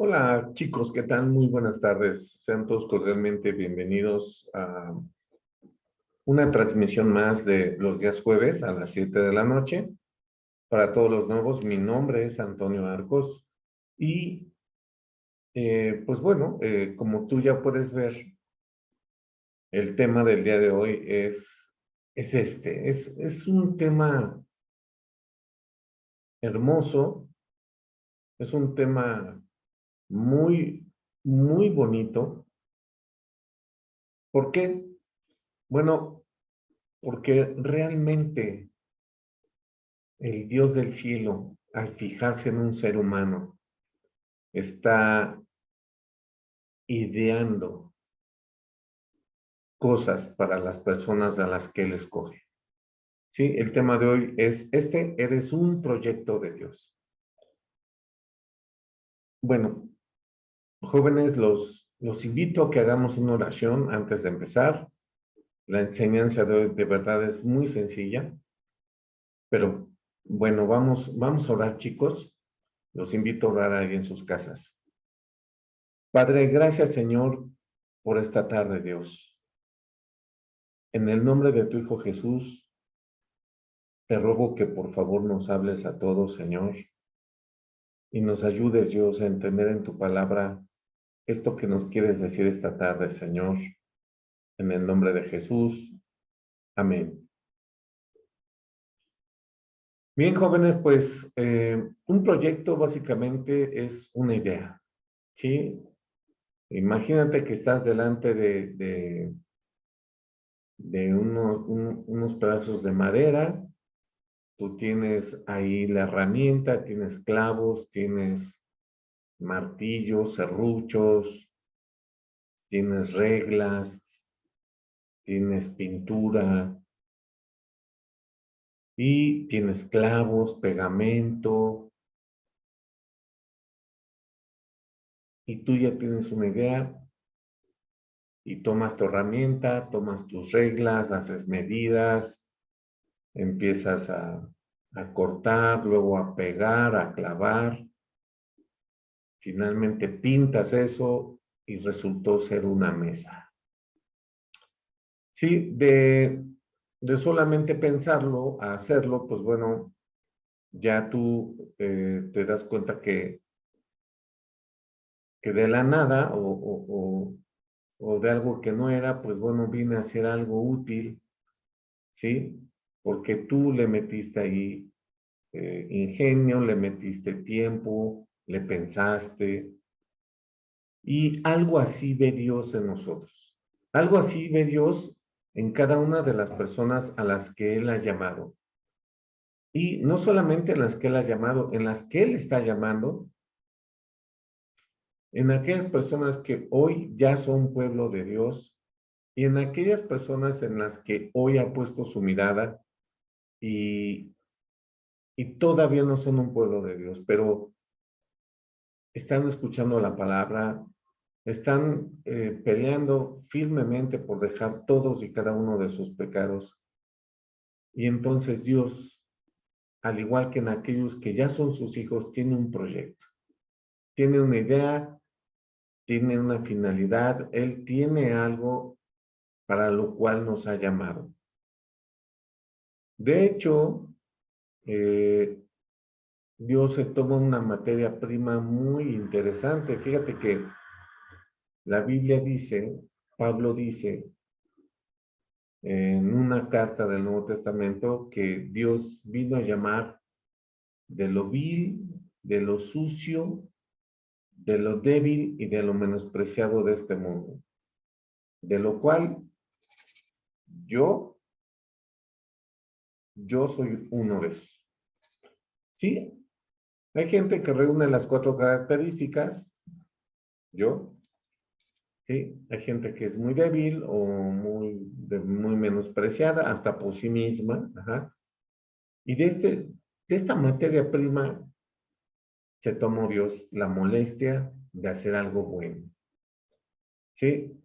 Hola chicos, ¿qué tal? Muy buenas tardes. Sean todos cordialmente bienvenidos a una transmisión más de los días jueves a las 7 de la noche. Para todos los nuevos, mi nombre es Antonio Arcos y pues bueno, como tú ya puedes ver, el tema del día de hoy es un tema hermoso, es un tema muy, muy bonito. ¿Por qué? Bueno, porque realmente el Dios del cielo, al fijarse en un ser humano, está ideando cosas para las personas a las que Él escoge. Sí, el tema de hoy es, eres un proyecto de Dios. Bueno, jóvenes, los invito a que hagamos una oración antes de empezar. La enseñanza de hoy de verdad es muy sencilla, pero bueno, vamos a orar, chicos. Los invito a orar ahí en sus casas. Padre, gracias, Señor, por esta tarde, Dios. En el nombre de tu Hijo Jesús, te ruego que por favor nos hables a todos, Señor, y nos ayudes, Dios, a entender en tu palabra esto que nos quieres decir esta tarde, Señor. En el nombre de Jesús. Amén. Bien, jóvenes, pues un proyecto básicamente es una idea, ¿sí? Imagínate que estás delante de unos pedazos de madera. Tú tienes ahí la herramienta, tienes clavos, tienes martillos, serruchos, tienes reglas, tienes pintura y tienes clavos, pegamento, y tú ya tienes una idea y tomas tu herramienta, tomas tus reglas, haces medidas, empiezas a cortar, luego a pegar, a clavar, finalmente pintas eso y resultó ser una mesa. Sí, de solamente pensarlo a hacerlo, pues bueno, ya tú te das cuenta que de la nada o de algo que no era, pues bueno, viene a ser algo útil, ¿sí? Porque tú le metiste ahí ingenio, le metiste tiempo, le pensaste, y algo así ve Dios en nosotros. Algo así ve Dios en cada una de las personas a las que Él ha llamado. Y no solamente en las que Él ha llamado, en las que Él está llamando, en aquellas personas que hoy ya son pueblo de Dios y en aquellas personas en las que hoy ha puesto su mirada y, y todavía no son un pueblo de Dios, pero están escuchando la palabra, están peleando firmemente por dejar todos y cada uno de sus pecados. Y entonces Dios, al igual que en aquellos que ya son sus hijos, tiene un proyecto, tiene una idea, tiene una finalidad, Él tiene algo para lo cual nos ha llamado. De hecho, eh, Dios se toma una materia prima muy interesante. Fíjate que la Biblia dice, Pablo dice en una carta del Nuevo Testamento que Dios vino a llamar de lo vil, de lo sucio, de lo débil y de lo menospreciado de este mundo. De lo cual yo, yo soy uno de esos. Sí, hay gente que reúne las cuatro características, yo, sí, hay gente que es muy débil o muy menospreciada, hasta por sí misma, ajá. Y de esta materia prima se tomó Dios la molestia de hacer algo bueno, ¿sí?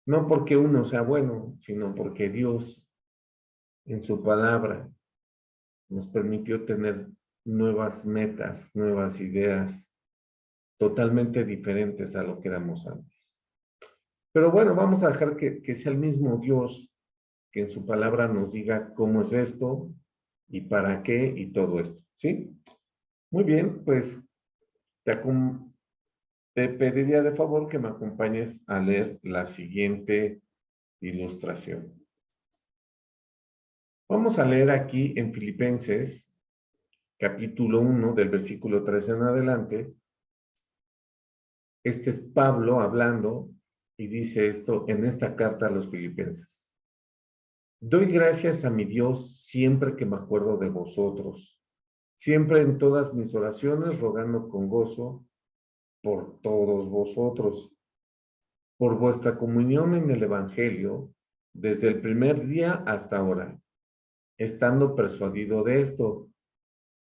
No porque uno sea bueno, sino porque Dios en su palabra nos permitió tener nuevas metas, nuevas ideas, totalmente diferentes a lo que éramos antes. Pero bueno, vamos a dejar que sea el mismo Dios que en su palabra nos diga cómo es esto y para qué y todo esto, ¿sí? Muy bien, pues te pediría de favor que me acompañes a leer la siguiente ilustración. Vamos a leer aquí en Filipenses, capítulo 1, del versículo 13 en adelante. Este es Pablo hablando y dice esto en esta carta a los filipenses. Doy gracias a mi Dios siempre que me acuerdo de vosotros, siempre en todas mis oraciones rogando con gozo por todos vosotros, por vuestra comunión en el Evangelio, desde el primer día hasta ahora, estando persuadido de esto,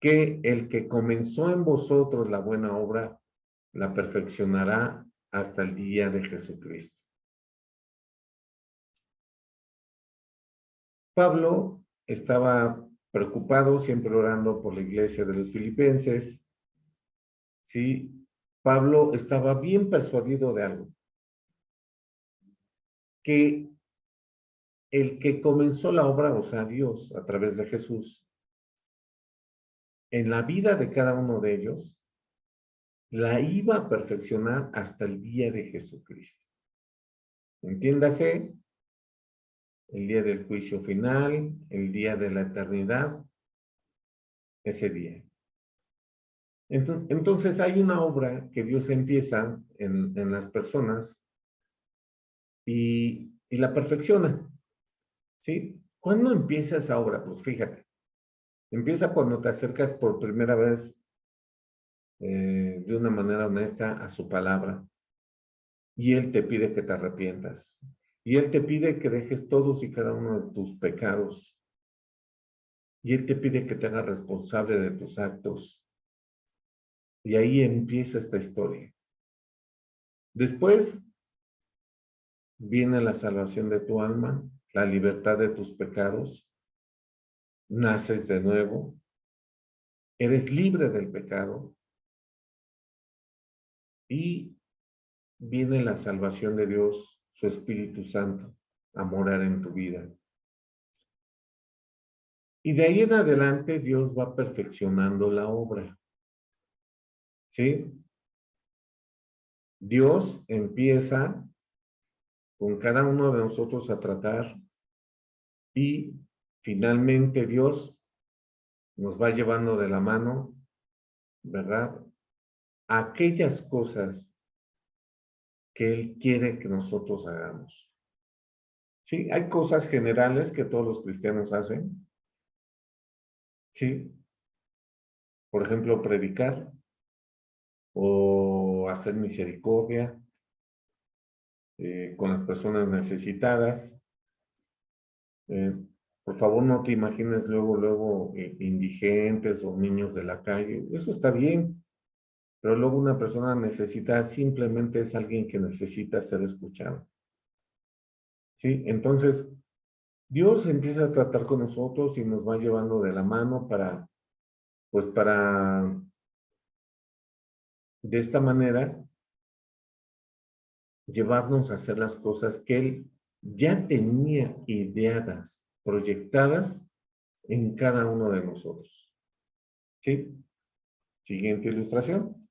que el que comenzó en vosotros la buena obra, la perfeccionará hasta el día de Jesucristo. Pablo estaba preocupado, siempre orando por la iglesia de los filipenses. Sí, Pablo estaba bien persuadido de algo, que el que comenzó la obra, o sea, Dios, a través de Jesús, en la vida de cada uno de ellos, la iba a perfeccionar hasta el día de Jesucristo. Entiéndase, el día del juicio final, el día de la eternidad, ese día. Entonces hay una obra que Dios empieza en las personas y la perfecciona, ¿sí? ¿Cuándo empieza esa obra? Pues fíjate, empieza cuando te acercas por primera vez de una manera honesta a su palabra y Él te pide que te arrepientas y Él te pide que dejes todos y cada uno de tus pecados y Él te pide que te hagas responsable de tus actos y ahí empieza esta historia. Después viene la salvación de tu alma, la libertad de tus pecados, naces de nuevo, eres libre del pecado y viene la salvación de Dios, su Espíritu Santo, a morar en tu vida. Y de ahí en adelante Dios va perfeccionando la obra. ¿Sí? Dios empieza con cada uno de nosotros a tratar y finalmente Dios nos va llevando de la mano, ¿verdad? A aquellas cosas que Él quiere que nosotros hagamos. Sí, hay cosas generales que todos los cristianos hacen. Sí, por ejemplo, predicar o hacer misericordia con las personas necesitadas. Eh, por favor, no te imagines luego, indigentes o niños de la calle. Eso está bien, pero luego una persona necesitada simplemente es alguien que necesita ser escuchado. ¿Sí? Entonces, Dios empieza a tratar con nosotros y nos va llevando de la mano pues para, de esta manera, llevarnos a hacer las cosas que Él ya tenía ideadas, proyectadas en cada uno de nosotros. ¿Sí? Siguiente ilustración.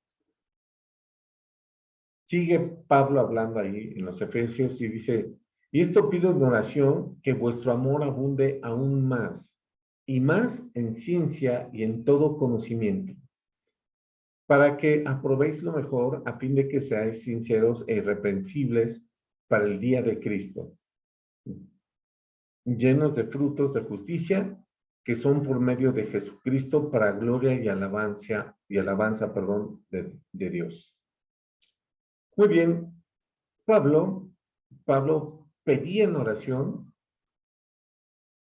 Sigue Pablo hablando ahí en los Efesios y dice, y esto pido en oración que vuestro amor abunde aún más y más en ciencia y en todo conocimiento, para que aprobéis lo mejor a fin de que seáis sinceros e irreprensibles para el día de Cristo, llenos de frutos de justicia que son por medio de Jesucristo para gloria y alabanza, de Dios. Muy bien, Pablo pedía en oración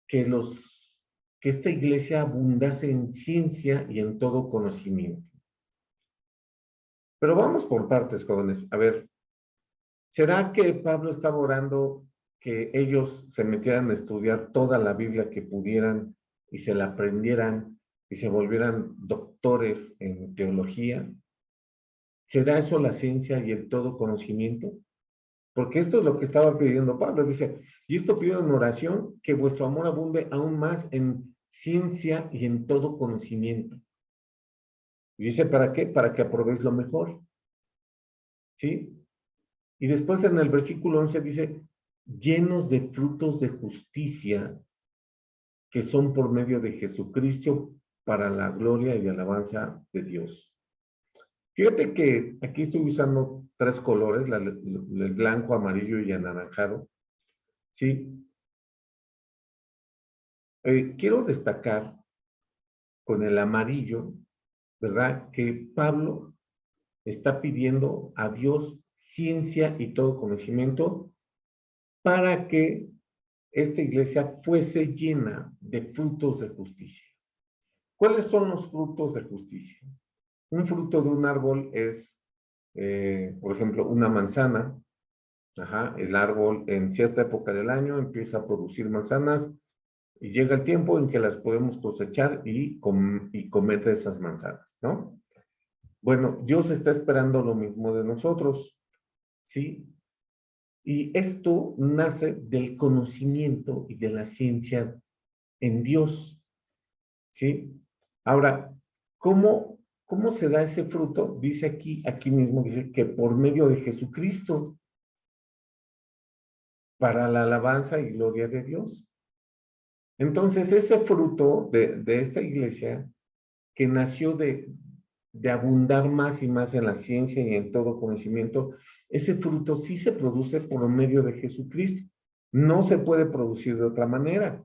que que esta iglesia abundase en ciencia y en todo conocimiento. Pero vamos por partes, jóvenes. A ver, ¿será que Pablo estaba orando que ellos se metieran a estudiar toda la Biblia que pudieran y se la aprendieran y se volvieran doctores en teología? ¿Será eso la ciencia y el todo conocimiento? Porque esto es lo que estaba pidiendo Pablo. Dice, y esto pido en oración, que vuestro amor abunde aún más en ciencia y en todo conocimiento. Y dice, ¿para qué? Para que aprobéis lo mejor. ¿Sí? Y después en el versículo 11 dice, llenos de frutos de justicia que son por medio de Jesucristo para la gloria y alabanza de Dios. Fíjate que aquí estoy usando tres colores, el blanco, amarillo y anaranjado. Sí, quiero destacar con el amarillo, ¿verdad? Que Pablo está pidiendo a Dios ciencia y todo conocimiento para que esta iglesia fuese llena de frutos de justicia. ¿Cuáles son los frutos de justicia? Un fruto de un árbol es, por ejemplo, una manzana. Ajá, el árbol en cierta época del año empieza a producir manzanas y llega el tiempo en que las podemos cosechar y comer de esas manzanas, ¿no? Bueno, Dios está esperando lo mismo de nosotros, ¿sí? Y esto nace del conocimiento y de la ciencia en Dios, ¿sí? Ahora, ¿cómo se da ese fruto? Dice aquí mismo, dice que por medio de Jesucristo, para la alabanza y gloria de Dios. Entonces, ese fruto de esta iglesia que nació de abundar más y más en la ciencia y en todo conocimiento, ese fruto sí se produce por medio de Jesucristo. No se puede producir de otra manera,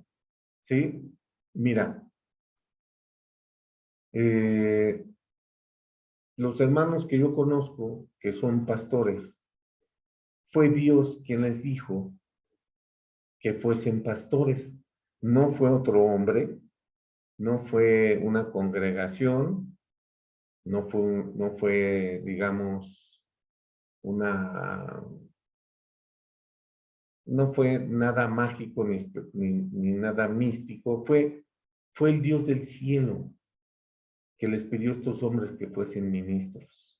¿sí? Mira, eh, los hermanos que yo conozco, que son pastores, fue Dios quien les dijo que fuesen pastores. No fue otro hombre, no fue una congregación, no fue, digamos, una, no fue nada mágico ni nada místico, fue el Dios del cielo que les pidió a estos hombres que fuesen ministros.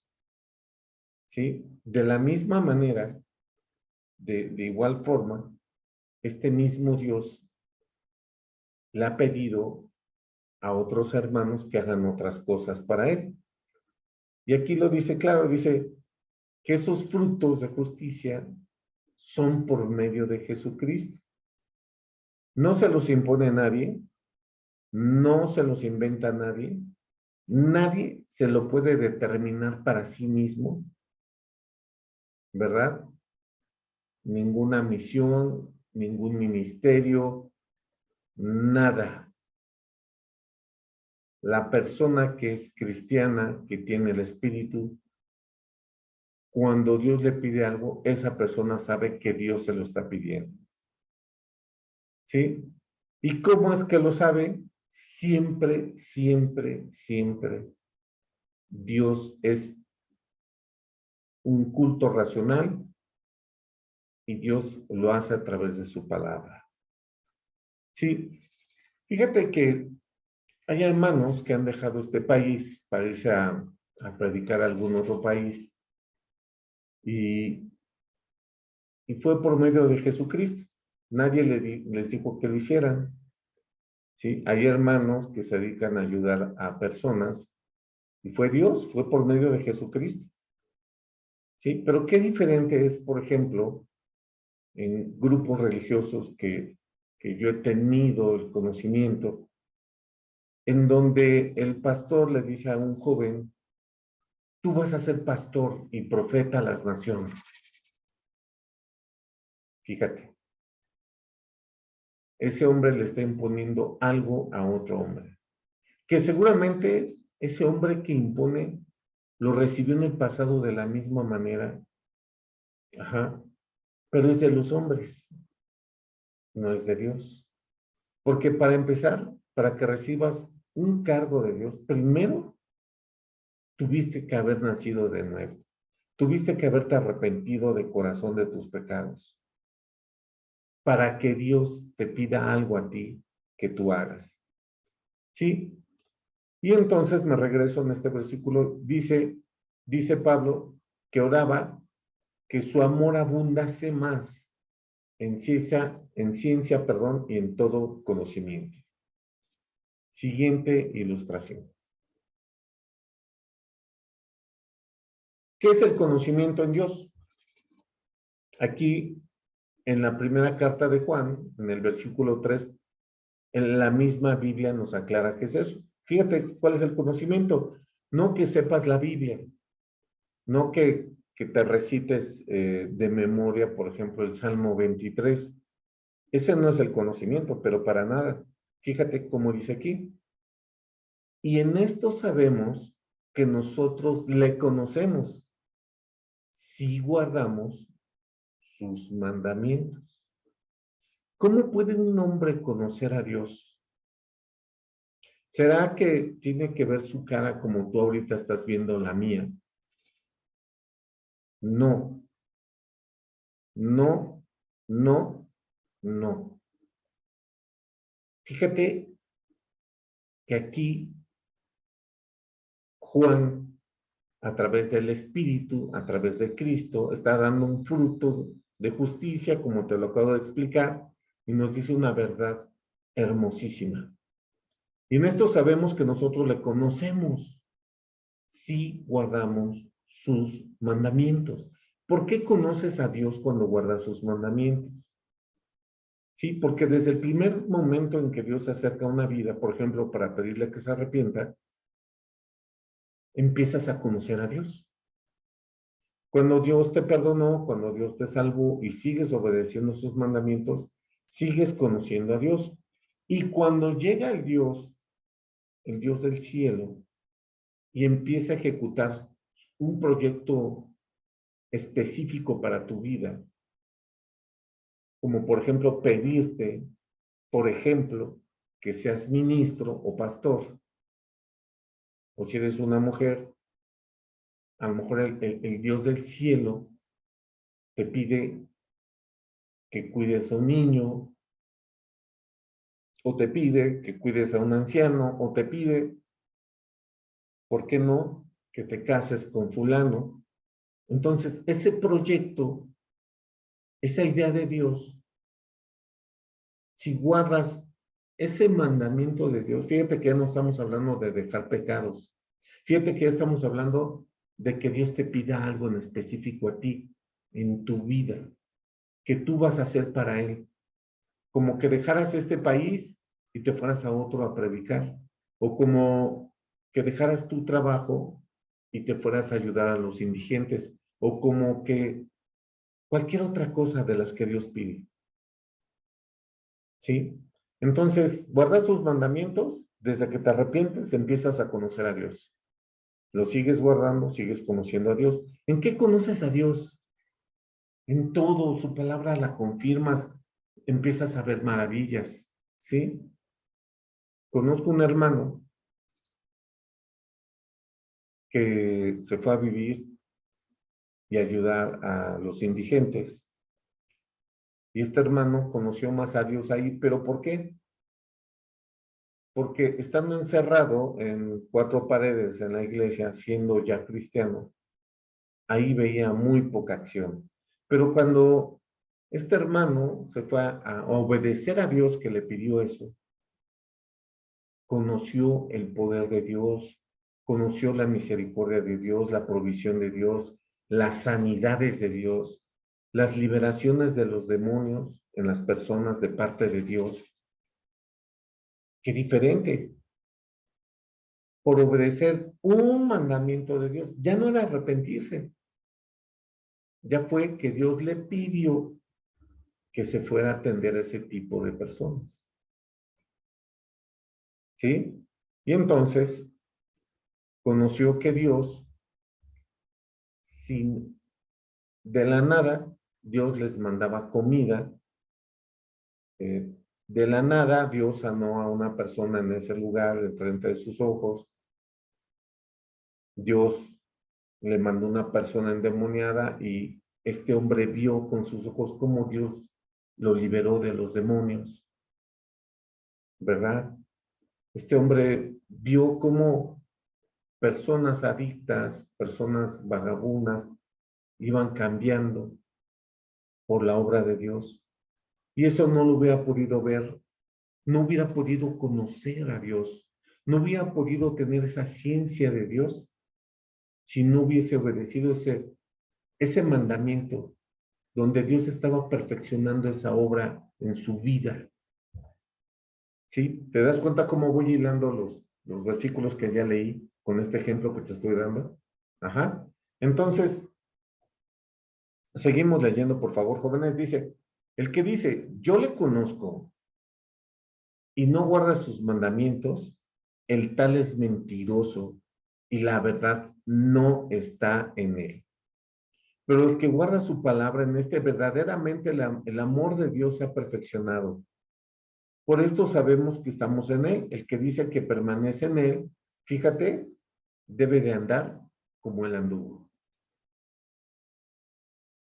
¿Sí? De la misma manera, de igual forma, este mismo Dios le ha pedido a otros hermanos que hagan otras cosas para él. Y aquí lo dice claro, dice que esos frutos de justicia son por medio de Jesucristo. No se los impone nadie, no se los inventa nadie, nadie se lo puede determinar para sí mismo, ¿verdad? Ninguna misión, ningún ministerio, nada. La persona que es cristiana, que tiene el Espíritu, cuando Dios le pide algo, esa persona sabe que Dios se lo está pidiendo. ¿Sí? ¿Y cómo es que lo sabe? Siempre, siempre, siempre. Dios es un culto racional y Dios lo hace a través de su palabra. Sí, fíjate que hay hermanos que han dejado este país para irse a predicar a algún otro país y, y fue por medio de Jesucristo. Nadie les dijo que lo hicieran. ¿Sí? Hay hermanos que se dedican a ayudar a personas y fue Dios, fue por medio de Jesucristo. ¿Sí? Pero qué diferente es, por ejemplo, en grupos religiosos que yo he tenido el conocimiento, en donde el pastor le dice a un joven, tú vas a ser pastor y profeta a las naciones. Fíjate, ese hombre le está imponiendo algo a otro hombre, que seguramente ese hombre que impone lo recibió en el pasado de la misma manera, ajá, pero es de los hombres, no es de Dios. Porque para empezar, para que recibas un cargo de Dios, primero tuviste que haber nacido de nuevo. Tuviste que haberte arrepentido de corazón de tus pecados para que Dios te pida algo a ti que tú hagas. ¿Sí? Y entonces me regreso en este versículo, dice dice Pablo que oraba que su amor abundase más en ciencia, y en todo conocimiento. Siguiente ilustración. ¿Qué es el conocimiento en Dios? Aquí, en la primera carta de Juan, en el versículo 3, en la misma Biblia nos aclara qué es eso. Fíjate cuál es el conocimiento. No que sepas la Biblia, no que te recites de memoria, por ejemplo, el Salmo 23. Ese no es el conocimiento, pero para nada. Fíjate cómo dice aquí. Y en esto sabemos que nosotros le conocemos si guardamos sus mandamientos. ¿Cómo puede un hombre conocer a Dios? ¿Será que tiene que ver su cara como tú ahorita estás viendo la mía? No, no, no, no. Fíjate que aquí Juan, a través del Espíritu, a través de Cristo, está dando un fruto de justicia, como te lo acabo de explicar, y nos dice una verdad hermosísima. Y en esto sabemos que nosotros le conocemos si guardamos sus mandamientos. ¿Por qué conoces a Dios cuando guardas sus mandamientos? Sí, porque desde el primer momento en que Dios se acerca a una vida, por ejemplo, para pedirle que se arrepienta, empiezas a conocer a Dios. Cuando Dios te perdonó, cuando Dios te salvó y sigues obedeciendo sus mandamientos, sigues conociendo a Dios. Y cuando llega el Dios del cielo, y empieza a ejecutar un proyecto específico para tu vida, como por ejemplo pedirte, por ejemplo, que seas ministro o pastor, o si eres una mujer, a lo mejor el Dios del cielo te pide que cuides a un niño, o te pide que cuides a un anciano, o te pide, ¿por qué no?, que te cases con fulano. Entonces, ese proyecto, esa idea de Dios, si guardas ese mandamiento de Dios, fíjate que ya no estamos hablando de dejar pecados, fíjate que ya estamos hablando de que Dios te pida algo en específico a ti, en tu vida, que tú vas a hacer para Él, como que dejaras este país y te fueras a otro a predicar, o como que dejaras tu trabajo y te fueras a ayudar a los indigentes, o como que cualquier otra cosa de las que Dios pide. ¿Sí? Entonces, guardar sus mandamientos, desde que te arrepientes, empiezas a conocer a Dios. Lo sigues guardando, sigues conociendo a Dios. ¿En qué conoces a Dios? En todo, su palabra la confirmas, empiezas a ver maravillas, ¿sí? Conozco un hermano que se fue a vivir y ayudar a los indigentes. Y este hermano conoció más a Dios ahí, pero ¿por qué? Porque estando encerrado en cuatro paredes en la iglesia, siendo ya cristiano, ahí veía muy poca acción. Pero cuando este hermano se fue a obedecer a Dios que le pidió eso, conoció el poder de Dios, conoció la misericordia de Dios, la provisión de Dios, las sanidades de Dios, las liberaciones de los demonios en las personas de parte de Dios. Qué diferente. Por obedecer un mandamiento de Dios. Ya no era arrepentirse. Ya fue que Dios le pidió que se fuera a atender a ese tipo de personas. ¿Sí? Y entonces conoció que Dios, sin de la nada, Dios les mandaba comida. De la nada, Dios sanó a una persona en ese lugar, enfrente de sus ojos. Dios le mandó una persona endemoniada y este hombre vio con sus ojos cómo Dios lo liberó de los demonios, ¿verdad? Este hombre vio cómo personas adictas, personas vagabundas, iban cambiando por la obra de Dios. Y eso no lo hubiera podido ver, no hubiera podido conocer a Dios, no hubiera podido tener esa ciencia de Dios si no hubiese obedecido ese mandamiento donde Dios estaba perfeccionando esa obra en su vida. ¿Sí? ¿Te das cuenta cómo voy hilando los versículos que ya leí con este ejemplo que te estoy dando? Ajá. Entonces, seguimos leyendo, por favor, jóvenes. Dice, el que dice, yo le conozco y no guarda sus mandamientos, el tal es mentiroso y la verdad no está en él. Pero el que guarda su palabra en este, verdaderamente el amor de Dios se ha perfeccionado. Por esto sabemos que estamos en él. El que dice que permanece en él, fíjate, debe de andar como él anduvo.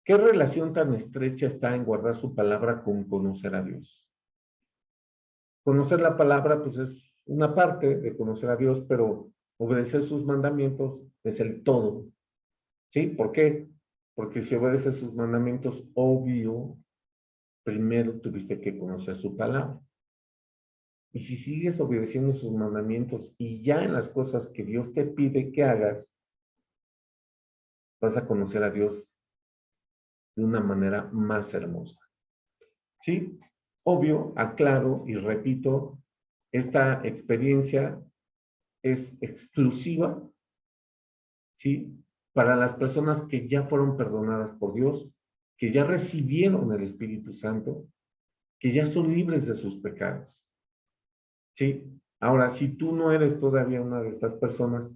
¿Qué relación tan estrecha está en guardar su palabra con conocer a Dios? Conocer la palabra, pues es una parte de conocer a Dios, pero obedecer sus mandamientos es el todo. ¿Sí? ¿Por qué? Porque si obedeces sus mandamientos, obvio, primero tuviste que conocer su palabra. Y si sigues obedeciendo sus mandamientos y ya en las cosas que Dios te pide que hagas, vas a conocer a Dios de una manera más hermosa. ¿Sí? Obvio, aclaro y repito, esta experiencia es exclusiva, ¿sí? Para las personas que ya fueron perdonadas por Dios, que ya recibieron el Espíritu Santo, que ya son libres de sus pecados, ¿sí? Ahora, si tú no eres todavía una de estas personas,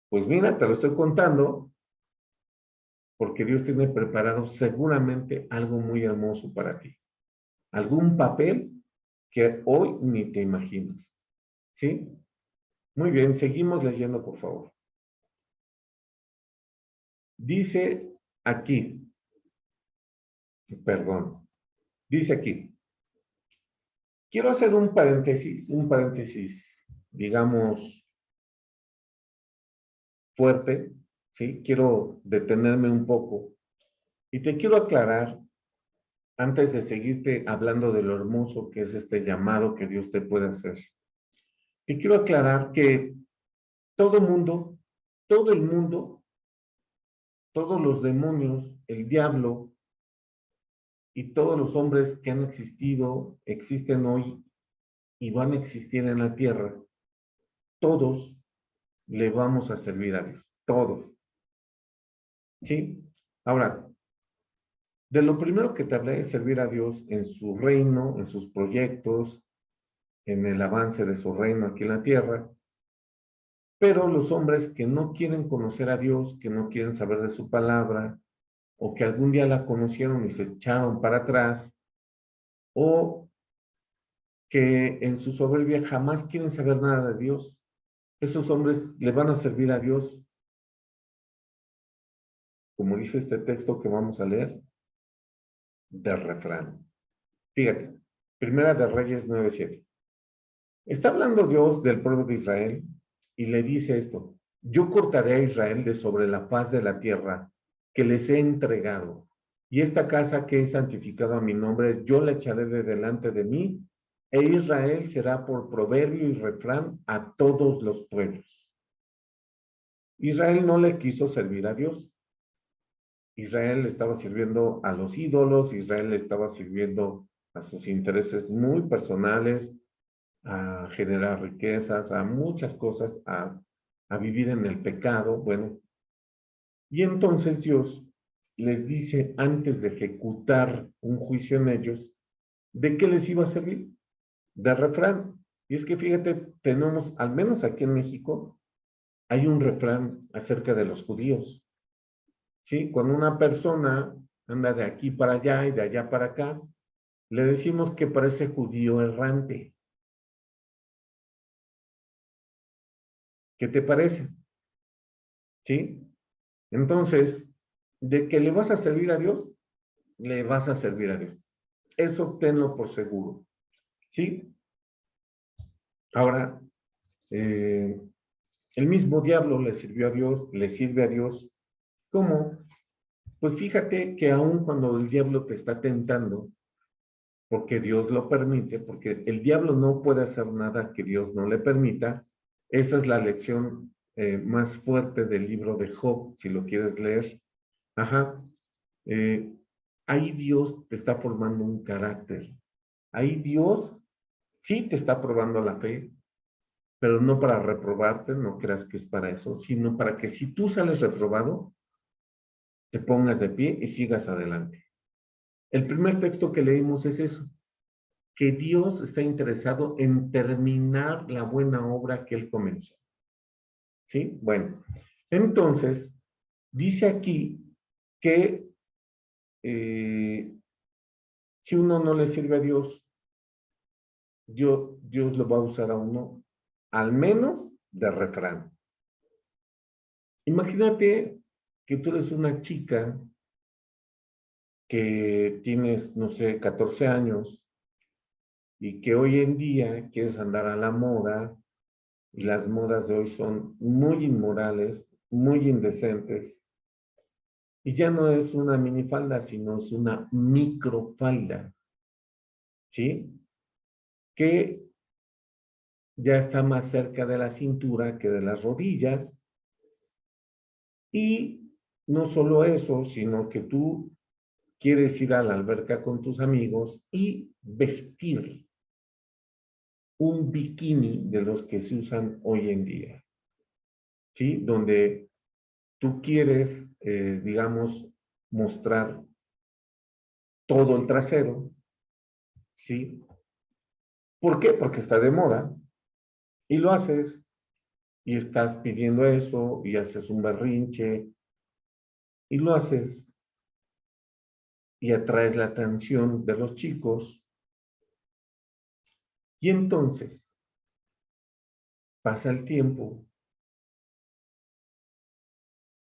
pues mira, te lo estoy contando, porque Dios tiene preparado seguramente algo muy hermoso para ti. Algún papel que hoy ni te imaginas, ¿sí? Muy bien, seguimos leyendo, por favor. Dice aquí, perdón, dice aquí, quiero hacer un paréntesis, digamos, fuerte, ¿sí? Quiero detenerme un poco y te quiero aclarar, antes de seguirte hablando de lo hermoso que es este llamado que Dios te puede hacer. Te quiero aclarar que todo mundo, todo el mundo, todos los demonios, el diablo y todos los hombres que han existido, existen hoy y van a existir en la tierra, todos le vamos a servir a Dios, todos. ¿Sí? Ahora, de lo primero que te hablé es servir a Dios en su reino, en sus proyectos, en el avance de su reino aquí en la tierra. Pero los hombres que no quieren conocer a Dios, que no quieren saber de su palabra, o que algún día la conocieron y se echaron para atrás, o que en su soberbia jamás quieren saber nada de Dios, esos hombres le van a servir a Dios, como dice este texto que vamos a leer, del refrán. Fíjate, Primera de Reyes 9:7. Está hablando Dios del pueblo de Israel y le dice esto: yo cortaré a Israel de sobre la faz de la tierra que les he entregado, y esta casa que he santificado a mi nombre, yo la echaré de delante de mí, e Israel será por proverbio y refrán a todos los pueblos. Israel no le quiso servir a Dios. Israel estaba sirviendo a los ídolos, Israel estaba sirviendo a sus intereses muy personales, a generar riquezas, a muchas cosas, a vivir en el pecado, bueno. Y entonces Dios les dice, antes de ejecutar un juicio en ellos, ¿de qué les iba a servir? De refrán. Y es que fíjate, tenemos, al menos aquí en México, hay un refrán acerca de los judíos, ¿sí? Cuando una persona anda de aquí para allá y de allá para acá, le decimos que parece judío errante. ¿Qué te parece? ¿Sí? Entonces, de que le vas a servir a Dios, le vas a servir a Dios. Eso tenlo por seguro. ¿Sí? Ahora, El mismo diablo le sirvió a Dios, le sirve a Dios. ¿Cómo? Pues fíjate que aun cuando el diablo te está tentando, porque Dios lo permite, porque el diablo no puede hacer nada que Dios no le permita. Esa es la lección más fuerte del libro de Job, si lo quieres leer. Ajá. Eh, ahí Dios te está formando un carácter. Ahí Dios sí te está probando la fe, pero no para reprobarte, no creas que es para eso, sino para que si tú sales reprobado, te pongas de pie y sigas adelante. El primer texto que leímos es eso, que Dios está interesado en terminar la buena obra que Él comenzó. ¿Sí? Bueno, entonces, dice aquí que si uno no le sirve a Dios, Dios lo va a usar a uno, al menos de refrán. Imagínate que tú eres una chica que tienes, no sé, 14 años y que hoy en día quieres andar a la moda y las modas de hoy son muy inmorales, muy indecentes y ya no es una minifalda, sino es una microfalda, ¿sí? Que ya está más cerca de la cintura que de las rodillas y no solo eso, sino que tú quieres ir a la alberca con tus amigos y vestir un bikini de los que se usan hoy en día, ¿sí? Donde tú quieres, digamos, mostrar todo el trasero, ¿sí? ¿Por qué? Porque está de moda y lo haces y estás pidiendo eso y haces un berrinche y lo haces y atraes la atención de los chicos y entonces pasa el tiempo,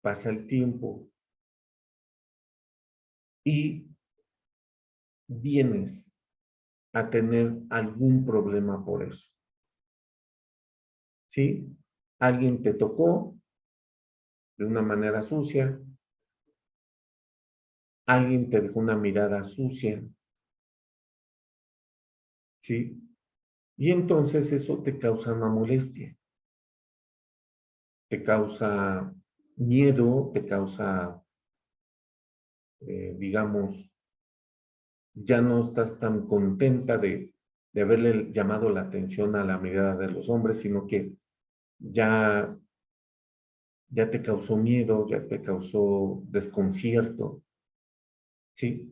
pasa el tiempo y vienes a tener algún problema por eso, ¿sí? Alguien te tocó de una manera sucia, alguien te dejó una mirada sucia, ¿sí? Y entonces eso te causa una molestia, te causa miedo, te causa, digamos, ya no estás tan contenta de haberle llamado la atención a la mirada de los hombres, sino que ya, ya te causó miedo, ya te causó desconcierto, ¿sí?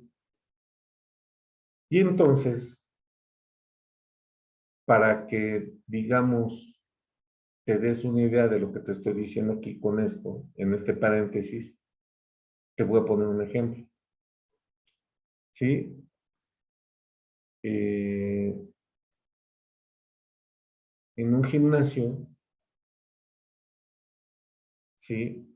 Y entonces, para que, digamos, te des una idea de lo que te estoy diciendo aquí con esto, en este paréntesis, te voy a poner un ejemplo, ¿sí? Eh, en un gimnasio, ¿sí?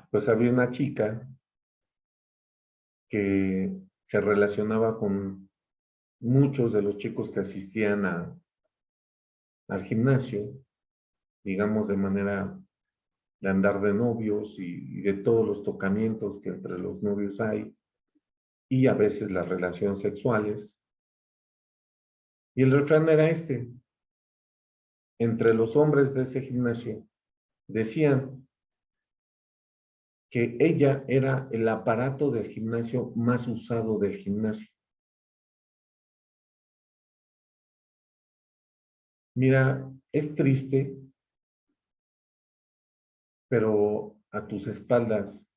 Pues había una chica que se relacionaba con muchos de los chicos que asistían al gimnasio, digamos de manera de andar de novios y de todos los tocamientos que entre los novios hay, y a veces las relaciones sexuales. Y el refrán era este, entre los hombres de ese gimnasio, decían que ella era el aparato del gimnasio más usado del gimnasio. Mira, es triste, pero a tus espaldas,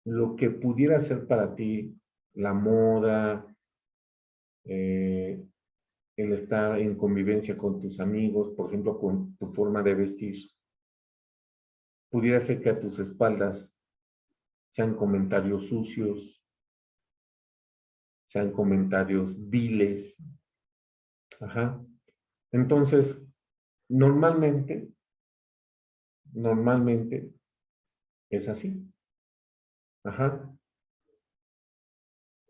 lo que pudiera ser para ti la moda, eh, el estar en convivencia con tus amigos, por ejemplo, con tu forma de vestir, pudiera ser que a tus espaldas sean comentarios sucios, sean comentarios viles. Ajá. Entonces, normalmente, normalmente es así. Ajá.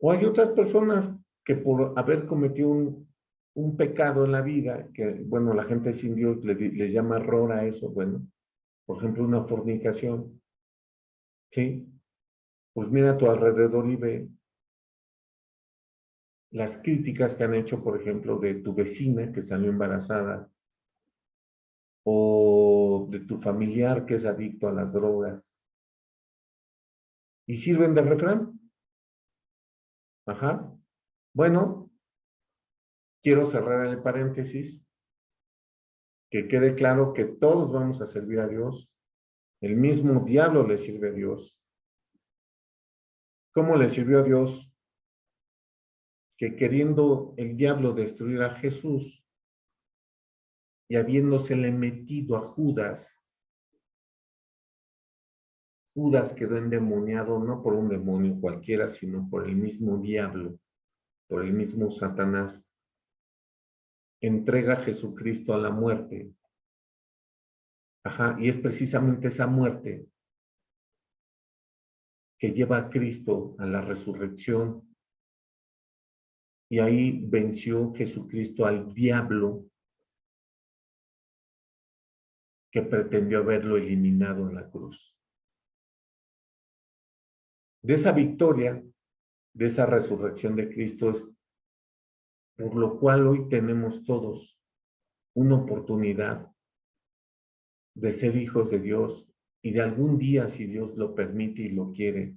O hay otras personas que por haber cometido un pecado en la vida, que bueno, la gente sin Dios le llama error a eso, bueno, por ejemplo, una fornicación, ¿sí? Pues mira a tu alrededor y ve las críticas que han hecho, por ejemplo, de tu vecina que salió embarazada, o de tu familiar que es adicto a las drogas, y sirven de refrán. Ajá. Bueno, quiero cerrar el paréntesis, que quede claro que todos vamos a servir a Dios, el mismo diablo le sirve a Dios. ¿Cómo le sirvió a Dios? Que queriendo el diablo destruir a Jesús y habiéndosele metido a Judas, Judas quedó endemoniado no por un demonio cualquiera, sino por el mismo diablo, por el mismo Satanás. Entrega a Jesucristo a la muerte. Ajá, y es precisamente esa muerte que lleva a Cristo a la resurrección. Y ahí venció Jesucristo al diablo que pretendió haberlo eliminado en la cruz. De esa victoria, de esa resurrección de Cristo es por lo cual hoy tenemos todos una oportunidad de ser hijos de Dios y de algún día, si Dios lo permite y lo quiere,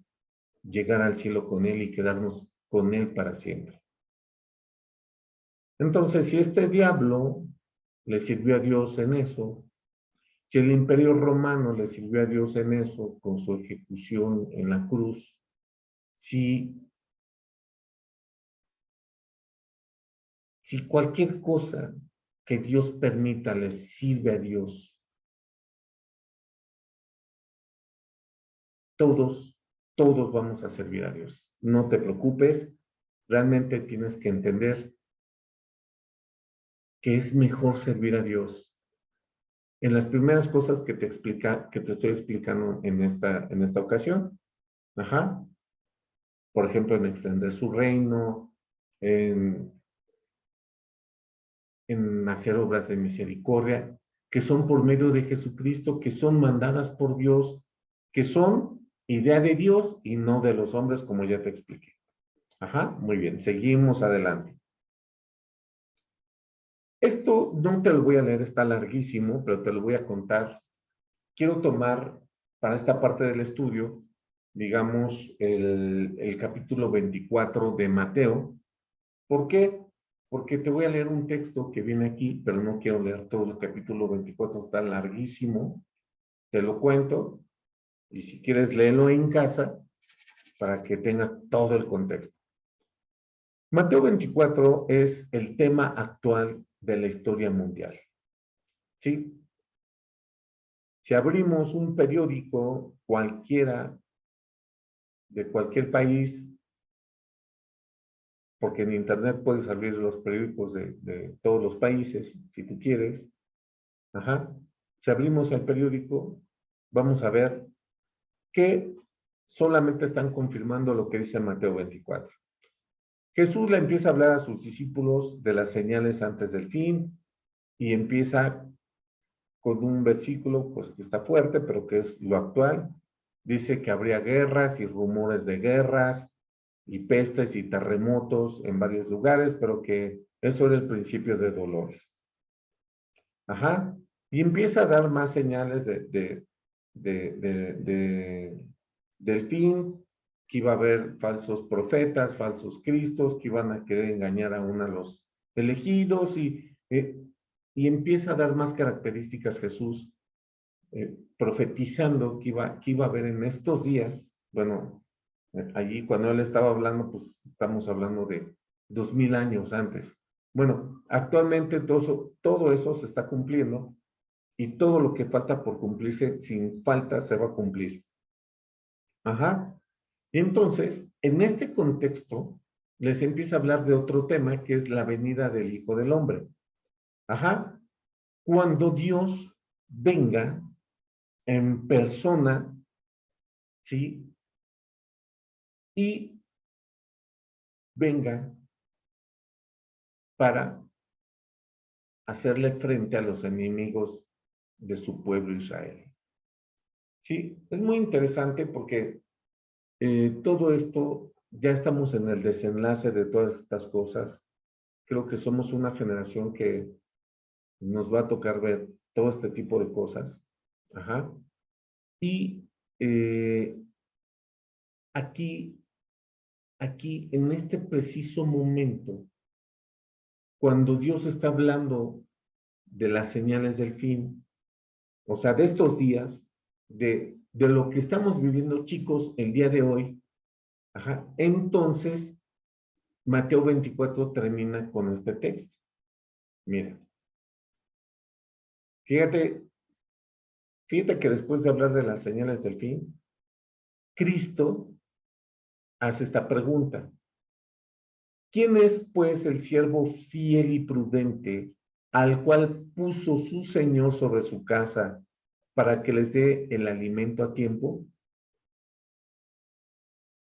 llegar al cielo con Él y quedarnos con Él para siempre. Entonces, si este diablo le sirvió a Dios en eso, si el imperio romano le sirvió a Dios en eso, con su ejecución en la cruz, si cualquier cosa que Dios permita le sirve a Dios, todos vamos a servir a Dios. No te preocupes, realmente tienes que entender que es mejor servir a Dios. En las primeras cosas que te estoy explicando en esta ocasión, ajá, por ejemplo, en extender su reino, en, en hacer obras de misericordia, que son por medio de Jesucristo, que son mandadas por Dios, que son idea de Dios y no de los hombres, como ya te expliqué. Ajá, muy bien, seguimos adelante. Esto no te lo voy a leer, está larguísimo, pero te lo voy a contar. Quiero tomar para esta parte del estudio, digamos, el capítulo 24 de Mateo. ¿Por qué? Porque te voy a leer un texto que viene aquí, pero no quiero leer todo el capítulo 24, está larguísimo. Te lo cuento y si quieres léelo en casa para que tengas todo el contexto. Mateo 24 es el tema actual de la historia mundial. ¿Sí? Si abrimos un periódico cualquiera de cualquier país, porque en internet puedes abrir los periódicos de todos los países, si tú quieres. Ajá. Si abrimos el periódico, vamos a ver que solamente están confirmando lo que dice Mateo 24. Jesús le empieza a hablar a sus discípulos de las señales antes del fin y empieza con un versículo pues que está fuerte, pero que es lo actual. Dice que habría guerras y rumores de guerras y pestes y terremotos en varios lugares, pero que eso era el principio de dolores. Ajá. Y empieza a dar más señales del fin, que iba a haber falsos profetas, falsos cristos, que iban a querer engañar aún a los elegidos y empieza a dar más características Jesús, profetizando que iba a haber en estos días, bueno, allí cuando él estaba hablando, pues estamos hablando de 2000 años antes. Bueno, actualmente todo eso se está cumpliendo y todo lo que falta por cumplirse, sin falta, se va a cumplir. Ajá. Entonces, en este contexto, les empieza a hablar de otro tema que es la venida del Hijo del Hombre. Ajá. Cuando Dios venga en persona, ¿sí? Y venga para hacerle frente a los enemigos de su pueblo Israel. Sí, es muy interesante porque todo esto, ya estamos en el desenlace de todas estas cosas. Creo que somos una generación que nos va a tocar ver todo este tipo de cosas. Ajá. Y aquí, en este preciso momento, cuando Dios está hablando de las señales del fin, o sea, de estos días, de lo que estamos viviendo, chicos, el día de hoy, ajá, entonces Mateo 24 termina con este texto. Mira, fíjate, fíjate que después de hablar de las señales del fin, Cristo hace esta pregunta. ¿Quién es, pues, el siervo fiel y prudente al cual puso su Señor sobre su casa para que les dé el alimento a tiempo?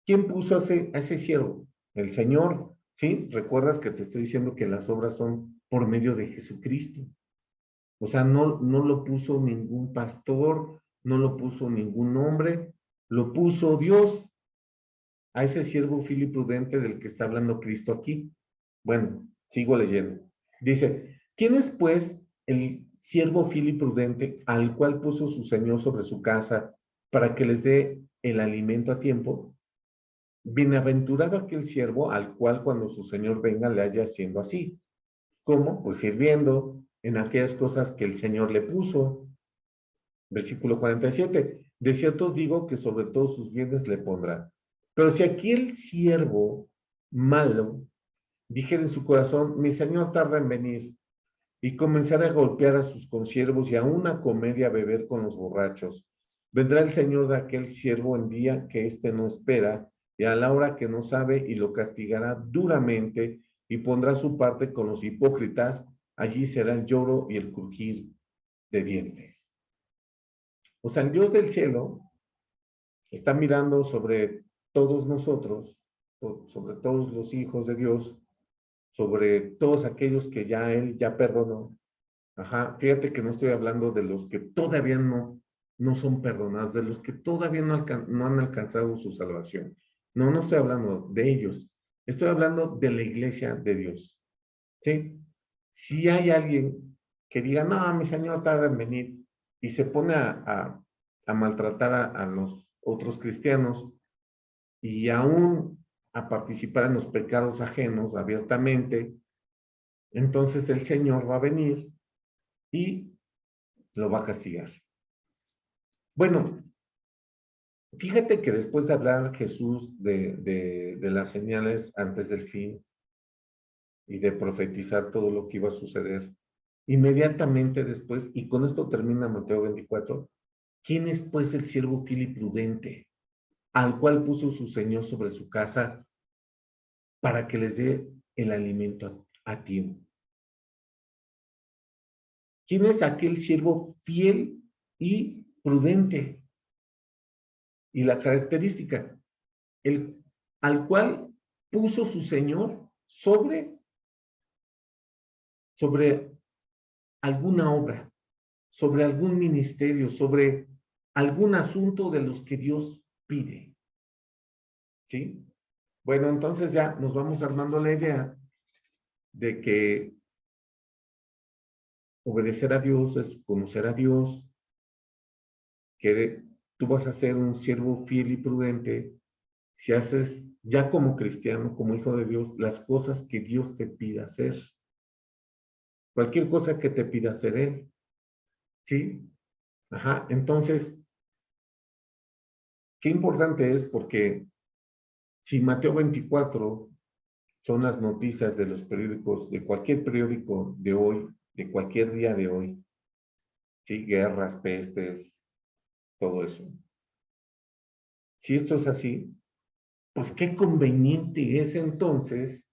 ¿Quién puso a ese siervo? El Señor, ¿sí? Recuerdas que te estoy diciendo que las obras son por medio de Jesucristo. O sea, no lo puso ningún pastor, no lo puso ningún hombre, lo puso Dios a ese siervo fiel y prudente del que está hablando Cristo aquí. Bueno, sigo leyendo. Dice, ¿quién es pues el siervo fiel y prudente al cual puso su Señor sobre su casa para que les dé el alimento a tiempo? Bienaventurado aquel siervo al cual cuando su Señor venga le haya haciendo así. ¿Cómo? Pues sirviendo en aquellas cosas que el Señor le puso. Versículo 47. De cierto os digo que sobre todos sus bienes le pondrá. Pero si aquel siervo malo dijera en su corazón, mi Señor tarda en venir, y comenzara a golpear a sus consiervos y aún a comer y a beber con los borrachos, vendrá el Señor de aquel siervo en día que éste no espera, y a la hora que no sabe, y lo castigará duramente, y pondrá su parte con los hipócritas, allí será el lloro y el crujir de dientes. O sea, el Dios del cielo está mirando sobre todos nosotros, sobre todos los hijos de Dios, sobre todos aquellos que ya Él ya perdonó. Ajá, fíjate que no estoy hablando de los que todavía no son perdonados, de los que todavía no han alcanzado su salvación. No estoy hablando de ellos. Estoy hablando de la iglesia de Dios. ¿Sí? Si hay alguien que diga, no, mi Señor tarda en venir, y se pone a maltratar a los otros cristianos y aún a participar en los pecados ajenos abiertamente, entonces el Señor va a venir y lo va a castigar. Bueno, fíjate que después de hablar Jesús de las señales antes del fin y de profetizar todo lo que iba a suceder, inmediatamente después, y con esto termina Mateo 24, ¿quién es pues el siervo fiel y prudente, al cual puso su Señor sobre su casa para que les dé el alimento a tiempo? ¿Quién es aquel siervo fiel y prudente? Y la característica, el, al cual puso su Señor sobre alguna obra, sobre algún ministerio, sobre algún asunto de los que Dios pide. ¿Sí? Bueno, entonces ya nos vamos armando la idea de que obedecer a Dios es conocer a Dios, que tú vas a ser un siervo fiel y prudente si haces ya como cristiano, como hijo de Dios, las cosas que Dios te pida hacer. Cualquier cosa que te pida hacer Él. ¿Sí? Ajá. Entonces, qué importante es porque si Mateo 24 son las noticias de los periódicos, de cualquier periódico de hoy, de cualquier día de hoy, ¿sí? Guerras, pestes, todo eso. Si esto es así, pues qué conveniente es entonces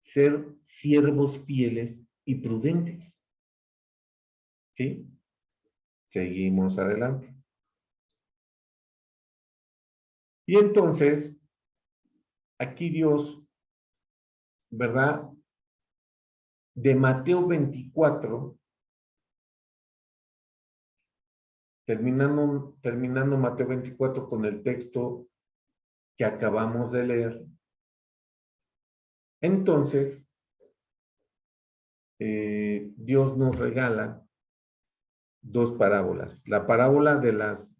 ser siervos fieles y prudentes. ¿Sí? Seguimos adelante. Y entonces, aquí Dios, ¿verdad? de Mateo 24, terminando Mateo 24 con el texto que acabamos de leer. Entonces, Dios nos regala dos parábolas, la parábola de las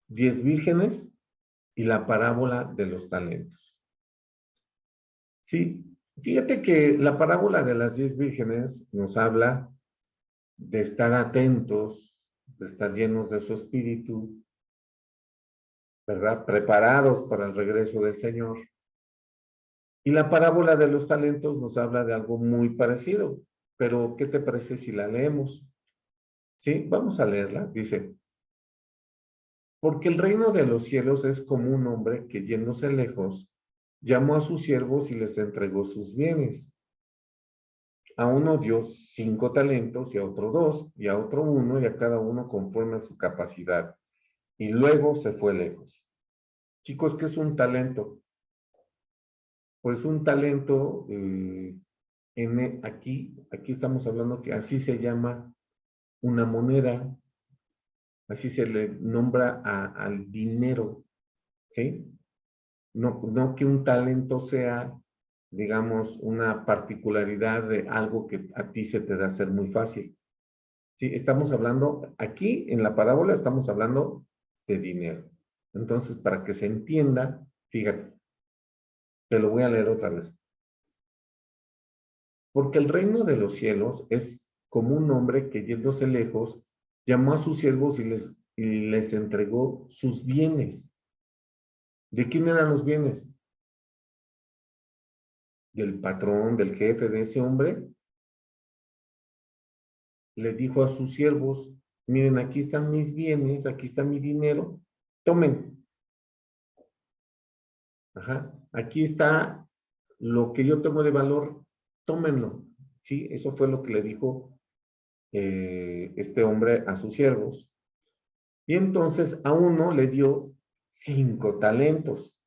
10 vírgenes y la parábola de los talentos. Sí, fíjate que la parábola de las 10 vírgenes nos habla de estar atentos, de estar llenos de su espíritu, ¿verdad? Preparados para el regreso del Señor. Y la parábola de los talentos nos habla de algo muy parecido, pero ¿qué te parece si la leemos? Sí, vamos a leerla. Dice, porque el reino de los cielos es como un hombre que yéndose lejos, llamó a sus siervos y les entregó sus bienes. A uno dio 5 talentos y a otro 2 y a otro 1 y a cada uno conforme a su capacidad. Y luego se fue lejos. Chicos, ¿qué es un talento? Pues un talento, aquí estamos hablando que así se llama una moneda, así se le nombra al dinero, ¿sí? No que un talento sea, digamos, una particularidad de algo que a ti se te da hacer muy fácil. Sí, estamos hablando, aquí en la parábola estamos hablando de dinero. Entonces, para que se entienda, fíjate, te lo voy a leer otra vez. Porque el reino de los cielos es como un hombre que yéndose lejos, llamó a sus siervos y les entregó sus bienes. ¿De quién eran los bienes? Del patrón, del jefe de ese hombre. Le dijo a sus siervos, miren, aquí están mis bienes, aquí está mi dinero, tomen. Ajá, aquí está lo que yo tengo de valor, tómenlo. Sí, eso fue lo que le dijo este hombre a sus siervos. Y entonces a uno le dio 5 talentos,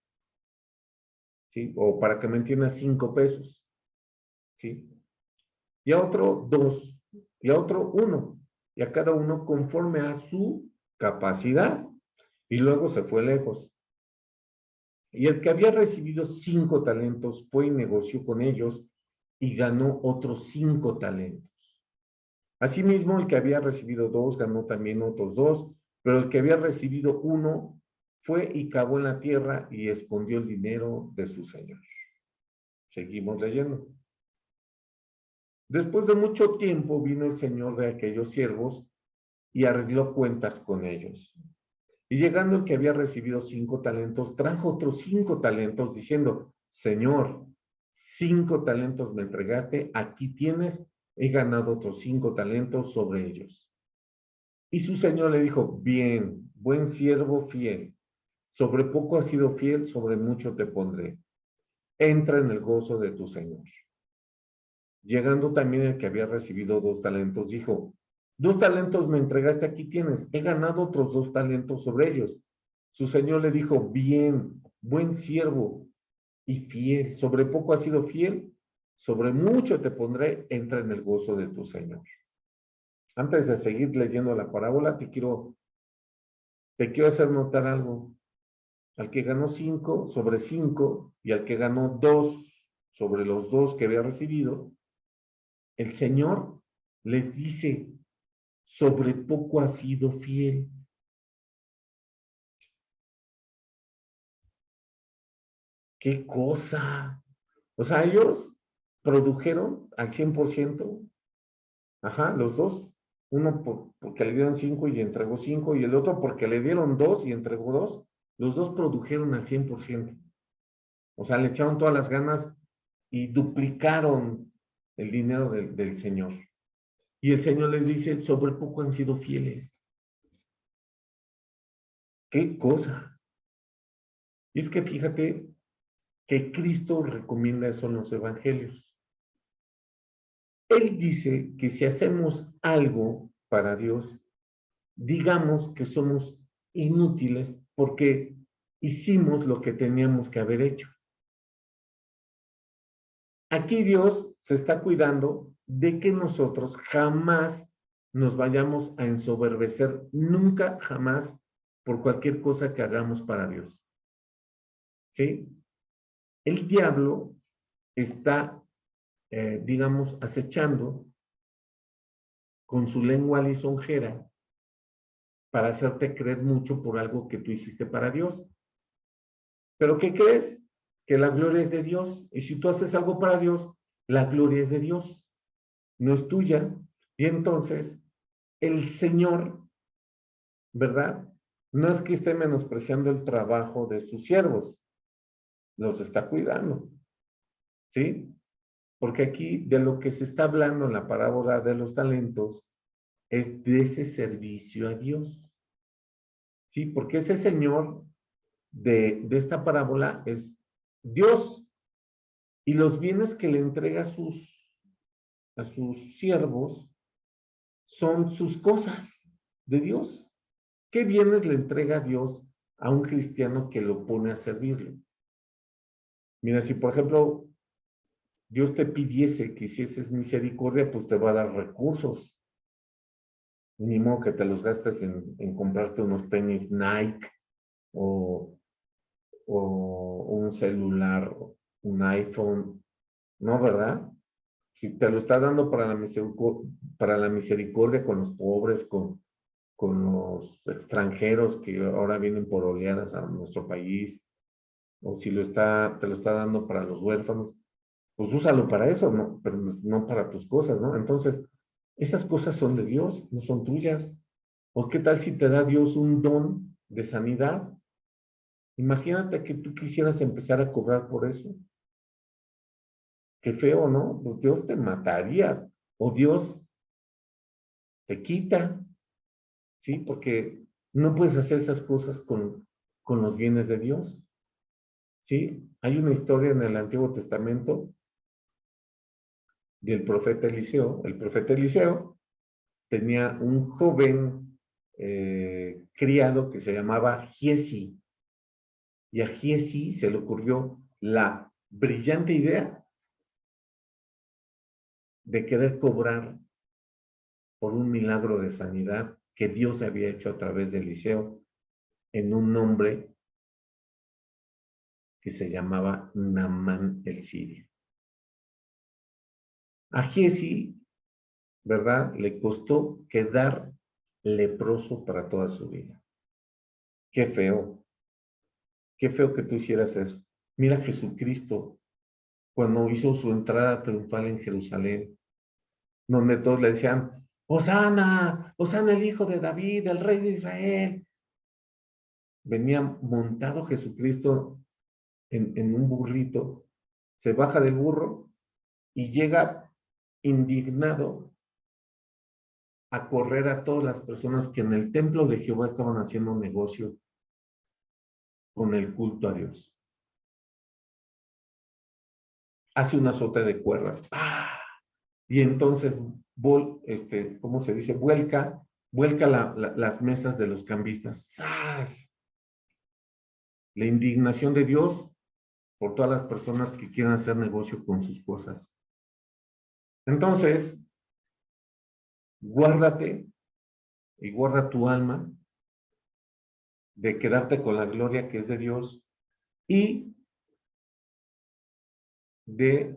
¿sí? O para que me entiendas, 5 pesos, ¿sí? Y a otro 2, y a otro 1, y a cada uno conforme a su capacidad. Y luego se fue lejos. Y el que había recibido 5 talentos fue y negoció con ellos y ganó otros 5 talentos. Asimismo, el que había recibido 2 ganó también otros 2, pero el que había recibido 1 fue y cavó en la tierra y escondió el dinero de su señor. Seguimos leyendo. Después de mucho tiempo vino el señor de aquellos siervos y arregló cuentas con ellos. Y llegando el que había recibido 5 talentos, trajo otros 5 talentos, diciendo, Señor, 5 talentos me entregaste, aquí tienes, he ganado otros 5 talentos sobre ellos. Y su señor le dijo, bien, buen siervo fiel, sobre poco has sido fiel, sobre mucho te pondré. Entra en el gozo de tu señor. Llegando también el que había recibido 2 talentos, dijo, 2 talentos me entregaste, aquí tienes, he ganado otros 2 talentos sobre ellos. Su señor le dijo, bien, buen siervo y fiel, sobre poco has sido fiel, sobre mucho te pondré, entra en el gozo de tu señor. Antes de seguir leyendo la parábola, te quiero hacer notar algo. Al que ganó 5 sobre 5 y al que ganó 2 sobre los 2 que había recibido, el Señor les dice, sobre poco has sido fiel. ¡Qué cosa! O sea, ellos produjeron al 100%, ajá, los dos. Uno porque le dieron 5 y entregó 5, y el otro porque le dieron 2 y entregó 2. Los dos produjeron al 100%. O sea, le echaron todas las ganas y duplicaron el dinero del Señor. Y el Señor les dice, sobre poco han sido fieles. ¡Qué cosa! Y es que fíjate que Cristo recomienda eso en los evangelios. Él dice que si hacemos algo para Dios, digamos que somos inútiles porque hicimos lo que teníamos que haber hecho. Aquí Dios se está cuidando de que nosotros jamás nos vayamos a ensoberbecer, nunca, jamás, por cualquier cosa que hagamos para Dios. ¿Sí? El diablo está, digamos, acechando con su lengua lisonjera para hacerte creer mucho por algo que tú hiciste para Dios. ¿Pero qué crees? Que la gloria es de Dios. Y si tú haces algo para Dios, la gloria es de Dios, no es tuya. Y entonces, el Señor, ¿verdad? No es que esté menospreciando el trabajo de sus siervos, los está cuidando, ¿sí? Porque aquí de lo que se está hablando en la parábola de los talentos es de ese servicio a Dios, ¿sí? Porque ese Señor de esta parábola es Dios, y los bienes que le entrega a sus siervos son sus cosas de Dios. ¿Qué bienes le entrega Dios a un cristiano que lo pone a servirle? Mira, si por ejemplo Dios te pidiese que hicieses misericordia, pues te va a dar recursos. Ni modo que te los gastes en comprarte unos tenis Nike o, o un celular, un iPhone, ¿no, verdad? Si te lo está dando para la misericordia con los pobres, con los extranjeros que ahora vienen por oleadas a nuestro país, o si te lo está dando para los huérfanos, pues úsalo para eso, ¿no? Pero no para tus cosas, ¿no? Entonces, esas cosas son de Dios, no son tuyas. ¿O qué tal si te da Dios un don de sanidad? Imagínate que tú quisieras empezar a cobrar por eso. Qué feo, ¿no? Pues Dios te mataría, o Dios te quita, ¿sí? Porque no puedes hacer esas cosas con los bienes de Dios, ¿sí? Hay una historia en el Antiguo Testamento del profeta Eliseo. El profeta Eliseo tenía un joven criado que se llamaba Giesi, y a Giesi se le ocurrió la brillante idea de querer cobrar por un milagro de sanidad que Dios había hecho a través de Eliseo en un hombre que se llamaba Naamán el Sirio. A Giesi, ¿verdad? Le costó quedar leproso para toda su vida. Qué feo que tú hicieras eso. Mira Jesucristo cuando hizo su entrada triunfal en Jerusalén, donde todos le decían, Hosana, Hosana el hijo de David, el rey de Israel. Venía montado Jesucristo en un burrito, se baja del burro y llega indignado a correr a todas las personas que en el templo de Jehová estaban haciendo un negocio con el culto a Dios. Hace un azote de cuerdas. ¡Pah! Y entonces, ¿cómo se dice? Vuelca las mesas de los cambistas. ¡Sas! La indignación de Dios por todas las personas que quieran hacer negocio con sus cosas. Entonces, guárdate y guarda tu alma de quedarte con la gloria que es de Dios y de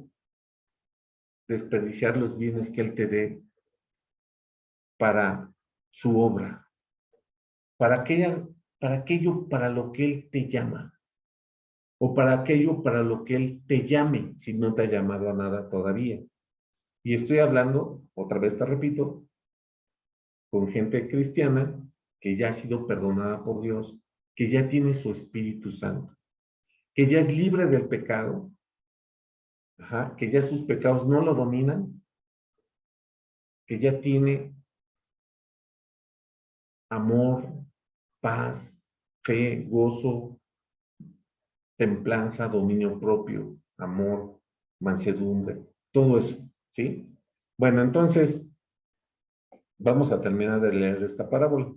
desperdiciar los bienes que Él te dé para su obra, para aquello para lo que Él te llama, o para aquello para lo que Él te llame, si no te ha llamado a nada todavía. Y estoy hablando, otra vez te repito, con gente cristiana que ya ha sido perdonada por Dios, que ya tiene su Espíritu Santo, que ya es libre del pecado, que ya sus pecados no lo dominan, que ya tiene amor, paz, fe, gozo, templanza, dominio propio, amor, mansedumbre, todo eso, ¿sí? Bueno, entonces vamos a terminar de leer esta parábola.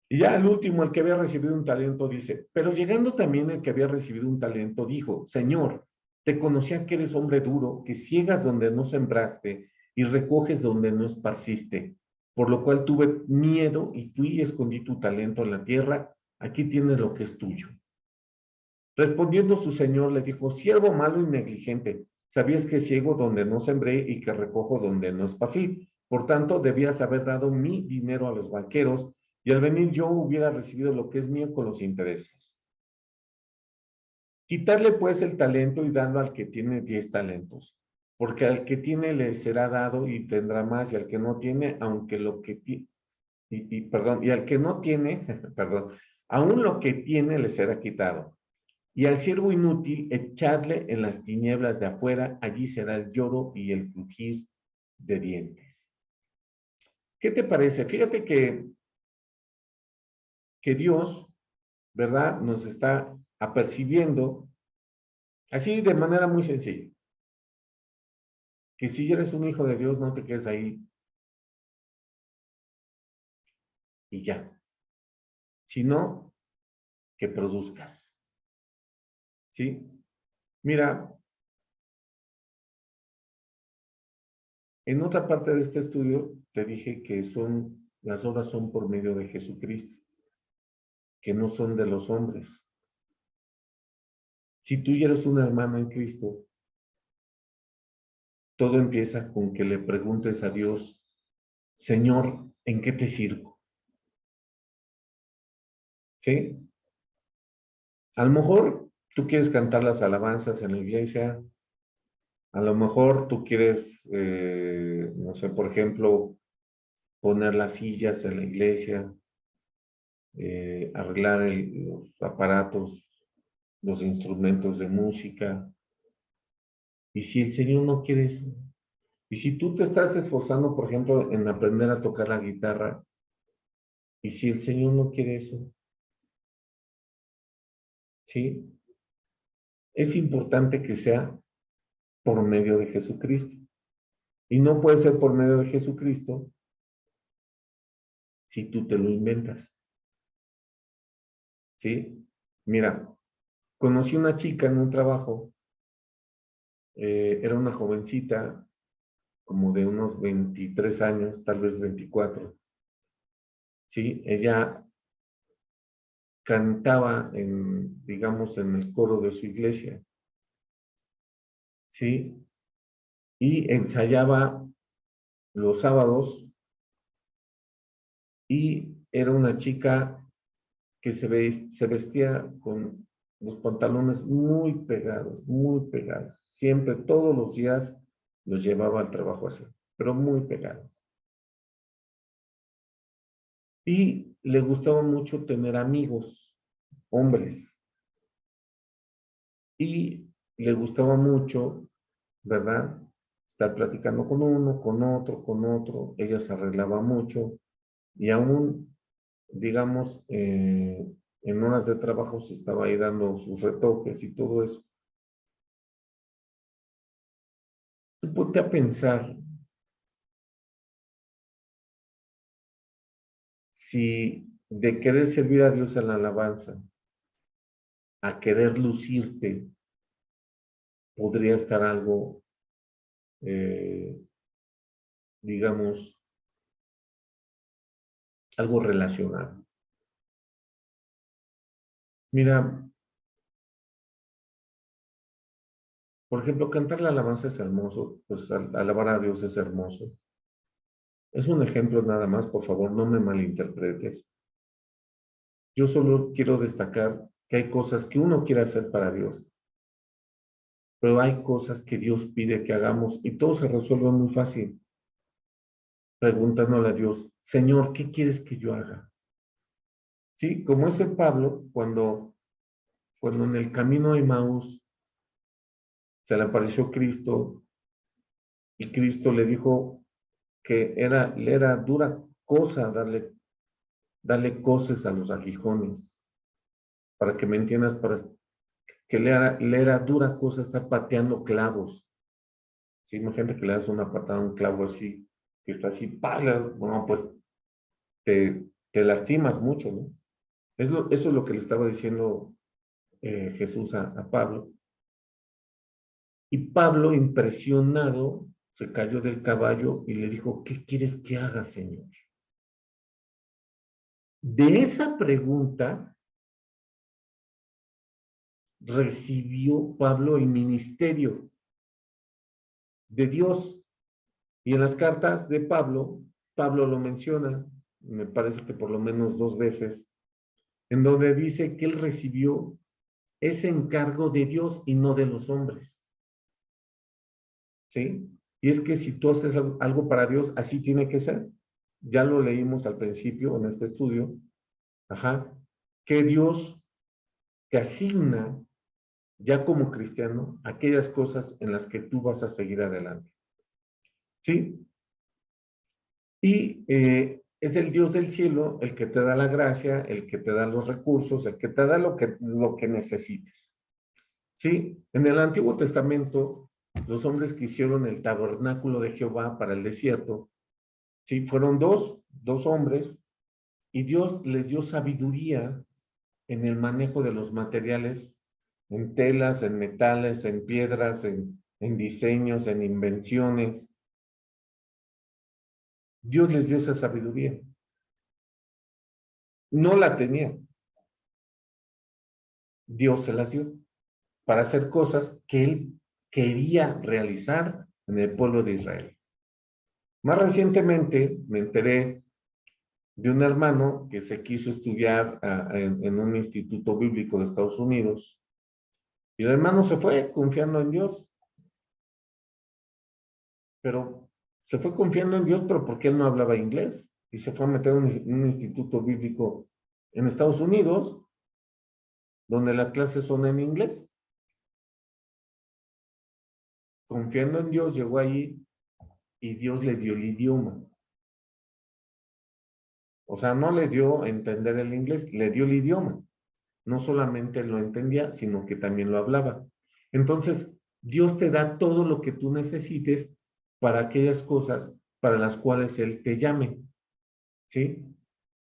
Y ya el último, el que había recibido un talento, dice, pero llegando también el que había recibido un talento, dijo, Señor, Te conocía que eres hombre duro, que ciegas donde no sembraste y recoges donde no esparciste, por lo cual tuve miedo y fui y escondí tu talento en la tierra. Aquí tienes lo que es tuyo. Respondiendo su señor le dijo, siervo malo y negligente, sabías que ciego donde no sembré y que recojo donde no esparcí. Por tanto, debías haber dado mi dinero a los banqueros y al venir yo hubiera recibido lo que es mío con los intereses. Quitarle pues el talento y darlo al que tiene 10 talentos, porque al que tiene le será dado y tendrá más, y al que no tiene, aunque lo que tiene, perdón, y al que no tiene, perdón, aún lo que tiene le será quitado. Y al siervo inútil, echarle en las tinieblas de afuera, allí será el lloro y el crujir de dientes. ¿Qué te parece? Fíjate que Dios, ¿verdad? Nos está apercibiendo así de manera muy sencilla. Que si eres un hijo de Dios, no te quedes ahí y ya, sino que produzcas, ¿sí? Mira, en otra parte de este estudio te dije que las obras son por medio de Jesucristo, que no son de los hombres. Si tú ya eres un hermano en Cristo, todo empieza con que le preguntes a Dios, Señor, ¿en qué te sirvo? ¿Sí? A lo mejor tú quieres cantar las alabanzas en la iglesia, a lo mejor tú quieres, no sé, por ejemplo, poner las sillas en la iglesia, arreglar los aparatos, los instrumentos de música. Y si el Señor no quiere eso, y si tú te estás esforzando, por ejemplo, en aprender a tocar la guitarra, y si el Señor no quiere eso, ¿sí? Es importante que sea por medio de Jesucristo. Y no puede ser por medio de Jesucristo si tú te lo inventas, ¿sí? Mira, conocí una chica en un trabajo, era una jovencita, como de unos 23 años, tal vez 24, ¿sí? Ella cantaba digamos, en el coro de su iglesia, ¿sí? Y ensayaba los sábados y era una chica que se vestía con los pantalones muy pegados. Siempre, todos los días los llevaba al trabajo así, pero muy pegados. Y le gustaba mucho tener amigos, hombres, y le gustaba mucho, ¿verdad? Estar platicando con uno, con otro, con otro. Ella se arreglaba mucho y aún, digamos, en horas de trabajo se estaba ahí dando sus retoques y todo eso. Tú ponte a pensar si de querer servir a Dios en la alabanza a querer lucirte podría estar algo, eh, digamos, algo relacionado. Mira, por ejemplo, cantar la alabanza es hermoso, pues alabar a Dios es hermoso. Es un ejemplo nada más, por favor, no me malinterpretes. Yo solo quiero destacar que hay cosas que uno quiere hacer para Dios, pero hay cosas que Dios pide que hagamos y todo se resuelve muy fácil, preguntándole a Dios, Señor, ¿qué quieres que yo haga? Sí, como ese Pablo, cuando en el camino de Emmaús se le apareció Cristo y Cristo le dijo que le era dura cosa darle coces a los aguijones, para que me entiendas, para que le era dura cosa estar pateando clavos. Sí, imagínate que le das una patada a un clavo así, que está así, ¡palas! Bueno, pues te lastimas mucho, ¿no? Eso es lo que le estaba diciendo Jesús a Pablo. Y Pablo, impresionado, se cayó del caballo y le dijo, ¿qué quieres que haga, Señor? De esa pregunta recibió Pablo el ministerio de Dios. Y en las cartas de Pablo, Pablo lo menciona, me parece que por lo menos 2 veces, en donde dice que él recibió ese encargo de Dios y no de los hombres. ¿Sí? Y es que si tú haces algo para Dios, así tiene que ser. Ya lo leímos al principio en este estudio, ajá, que Dios te asigna ya como cristiano aquellas cosas en las que tú vas a seguir adelante. ¿Sí? Y es el Dios del cielo el que te da la gracia, el que te da los recursos, el que te da lo que necesites. ¿Sí? En el Antiguo Testamento, los hombres que hicieron el tabernáculo de Jehová para el desierto, ¿sí? Fueron dos hombres, y Dios les dio sabiduría en el manejo de los materiales, en telas, en metales, en piedras, en diseños, en invenciones. Dios les dio esa sabiduría. No la tenían. Dios se las dio para hacer cosas que él quería realizar en el pueblo de Israel. Más recientemente me enteré de un hermano que se quiso estudiar en un instituto bíblico de Estados Unidos, y el hermano se fue confiando en Dios, pero se fue confiando en Dios, pero porque él no hablaba inglés, y se fue a meter en un instituto bíblico en Estados Unidos, donde las clases son en inglés. Confiando en Dios, llegó allí y Dios le dio el idioma. O sea, no le dio a entender el inglés, le dio el idioma. No solamente lo entendía, sino que también lo hablaba. Entonces, Dios te da todo lo que tú necesites para aquellas cosas para las cuales Él te llame. ¿Sí?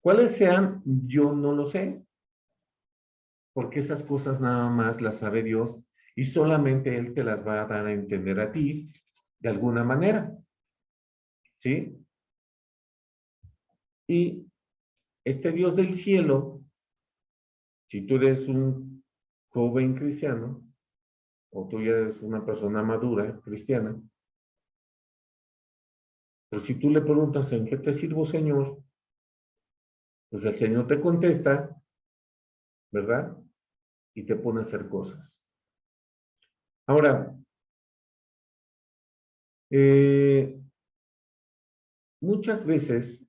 ¿Cuáles sean? Yo no lo sé, porque esas cosas nada más las sabe Dios y solamente Él te las va a dar a entender a ti de alguna manera. ¿Sí? Y este Dios del cielo, si tú eres un joven cristiano, o tú ya eres una persona madura, cristiana, pues si tú le preguntas en qué te sirvo, Señor, pues el Señor te contesta, ¿verdad? Y te pone a hacer cosas. Ahora, eh, muchas veces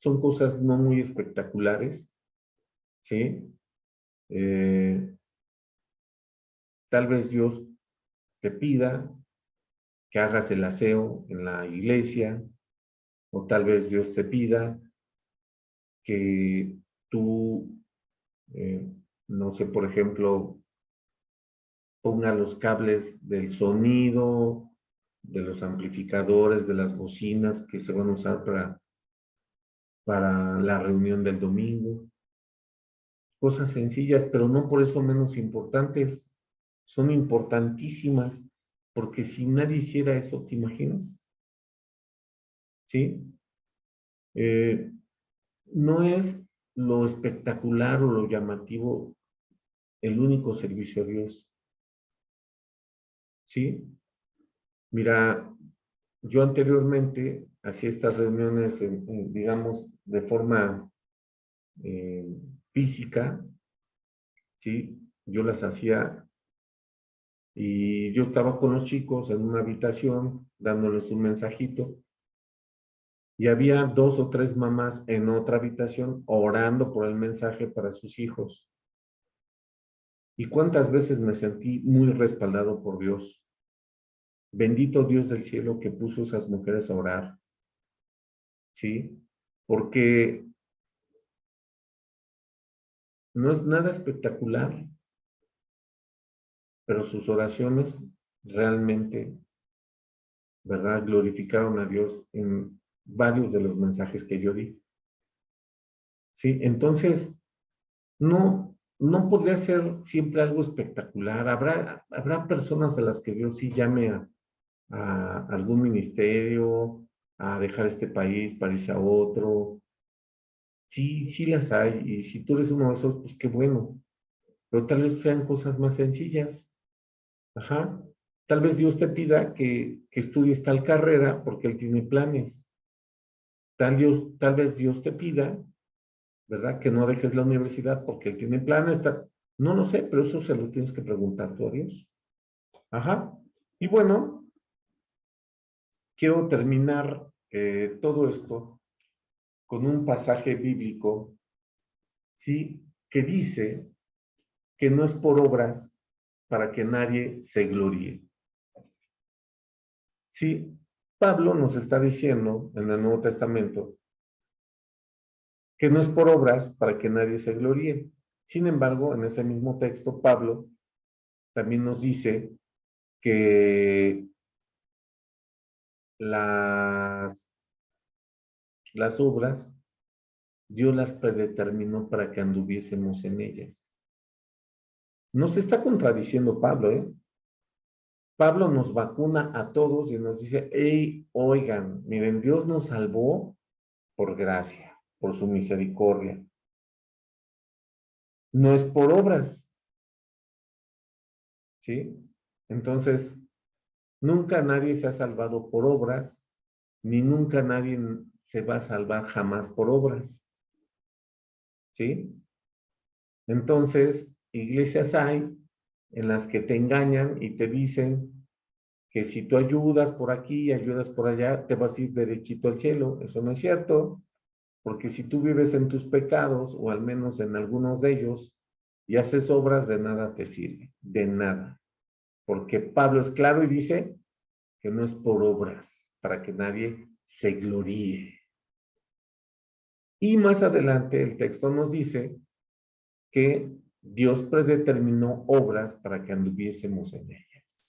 son cosas no muy espectaculares, ¿sí? Eh, Tal vez Dios te pida que hagas el aseo en la iglesia, o tal vez Dios te pida que tú, eh, no sé, por ejemplo, ponga los cables del sonido, de los amplificadores, de las bocinas que se van a usar para la reunión del domingo. Cosas sencillas, pero no por eso menos importantes. Son importantísimas, porque si nadie hiciera eso, ¿te imaginas? ¿Sí? Eh, no es lo espectacular o lo llamativo el único servicio a Dios. ¿Sí? Mira, yo anteriormente hacía estas reuniones, digamos, de forma eh, física, ¿sí? Yo las hacía y yo estaba con los chicos en una habitación dándoles un mensajito, y había 2 o 3 mamás en otra habitación orando por el mensaje para sus hijos. ¿Y cuántas veces me sentí muy respaldado por Dios? Bendito Dios del cielo que puso esas mujeres a orar, ¿sí? Porque no es nada espectacular, pero sus oraciones realmente, ¿verdad? Glorificaron a Dios en varios de los mensajes que yo di. ¿Sí? Entonces, no, no podría ser siempre algo espectacular. Habrá personas a las que Dios sí llame a algún ministerio, a dejar este país para irse a otro. Sí, sí las hay. Y si tú eres uno de esos, pues qué bueno. Pero tal vez sean cosas más sencillas. Ajá. Tal vez Dios te pida que estudies tal carrera porque Él tiene planes. Tal vez Dios te pida, ¿verdad? Que no dejes la universidad porque Él tiene planes. No lo sé, pero eso se lo tienes que preguntar tú a Dios. Ajá. Y bueno, quiero terminar todo esto con un pasaje bíblico, ¿sí? Que dice que no es por obras para que nadie se gloríe. Sí, Pablo nos está diciendo en el Nuevo Testamento que no es por obras para que nadie se gloríe. Sin embargo, en ese mismo texto, Pablo también nos dice que las, las obras Dios las predeterminó para que anduviésemos en ellas. No se está contradiciendo Pablo, ¿eh? Pablo nos vacuna a todos y nos dice, hey, oigan, miren, Dios nos salvó por gracia, por su misericordia. No es por obras, ¿sí? Entonces, nunca nadie se ha salvado por obras, ni nunca nadie se va a salvar jamás por obras, ¿sí? Entonces, iglesias hay en las que te engañan y te dicen que si tú ayudas por aquí y ayudas por allá, te vas a ir derechito al cielo. Eso no es cierto, porque si tú vives en tus pecados, o al menos en algunos de ellos, y haces obras, de nada te sirve, de nada. Porque Pablo es claro y dice que no es por obras, para que nadie se gloríe. Y más adelante el texto nos dice que Dios predeterminó obras para que anduviésemos en ellas.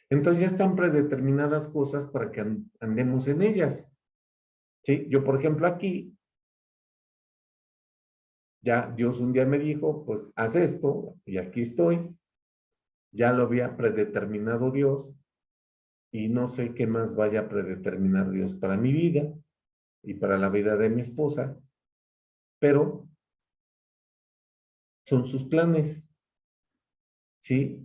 Entonces ya están predeterminadas cosas para que andemos en ellas. ¿Sí? Yo, por ejemplo, aquí, ya Dios un día me dijo, pues haz esto, y aquí estoy. Ya lo había predeterminado Dios, y no sé qué más vaya a predeterminar Dios para mi vida y para la vida de mi esposa, pero son sus planes, ¿sí?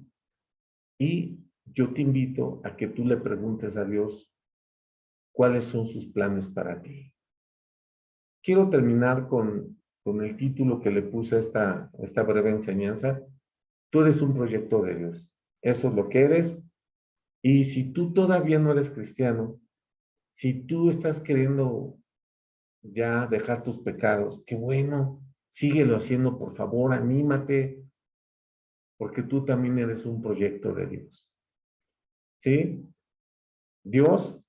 Y yo te invito a que tú le preguntes a Dios cuáles son sus planes para ti. Quiero terminar con el título que le puse a esta breve enseñanza. Tú eres un proyecto de Dios. Eso es lo que eres. Y si tú todavía no eres cristiano, si tú estás queriendo ya dejar tus pecados, qué bueno, síguelo haciendo, por favor, anímate, porque tú también eres un proyecto de Dios. ¿Sí? Dios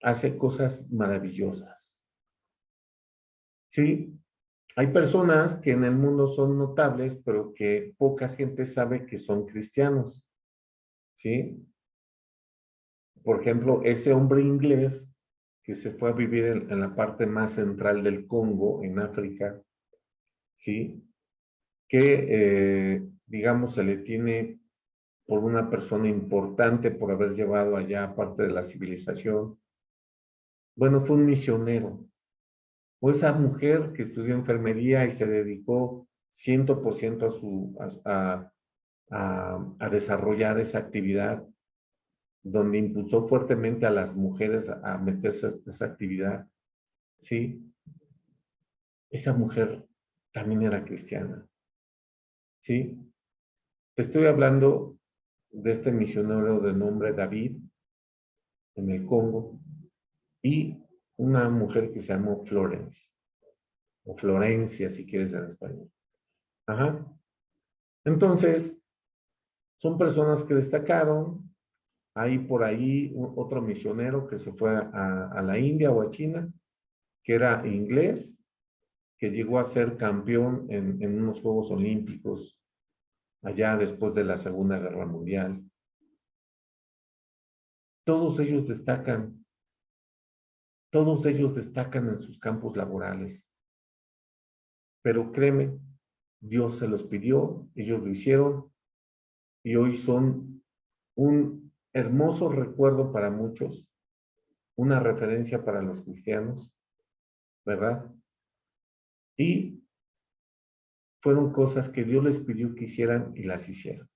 hace cosas maravillosas. ¿Sí? Hay personas que en el mundo son notables, pero que poca gente sabe que son cristianos. ¿Sí? Por ejemplo, ese hombre inglés que se fue a vivir en la parte más central del Congo, en África, ¿sí? Que, digamos, se le tiene por una persona importante por haber llevado allá parte de la civilización. Bueno, fue un misionero. O esa mujer que estudió enfermería y se dedicó 100% a desarrollar esa actividad, donde impulsó fuertemente a las mujeres a meterse a esa actividad, ¿sí? Esa mujer también era cristiana, ¿sí? Te estoy hablando de este misionero de nombre David en el Congo y una mujer que se llamó Florence, o Florencia si quieres en español. Ajá. Entonces, son personas que destacaron. Hay por ahí otro misionero que se fue a la India o a China, que era inglés, que llegó a ser campeón en unos Juegos Olímpicos allá después de la Segunda Guerra Mundial. Todos ellos destacan, todos ellos destacan en sus campos laborales. Pero créeme, Dios se los pidió, ellos lo hicieron y hoy son un hermoso recuerdo para muchos, una referencia para los cristianos, ¿verdad? Y fueron cosas que Dios les pidió que hicieran y las hicieron.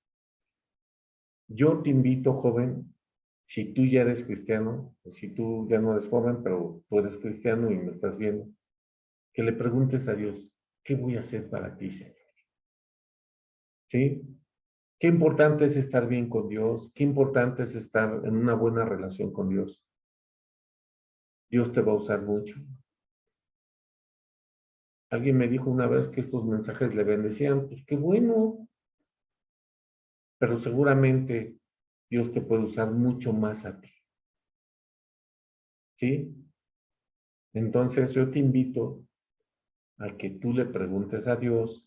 Yo te invito, joven, si tú ya eres cristiano, o si tú ya no eres joven, pero tú eres cristiano y me estás viendo, que le preguntes a Dios, ¿qué voy a hacer para ti, Señor? ¿Sí? Qué importante es estar bien con Dios, qué importante es estar en una buena relación con Dios. Dios te va a usar mucho. Alguien me dijo una vez que estos mensajes le bendecían, pues qué bueno, pero seguramente Dios te puede usar mucho más a ti. ¿Sí? Entonces yo te invito a que tú le preguntes a Dios,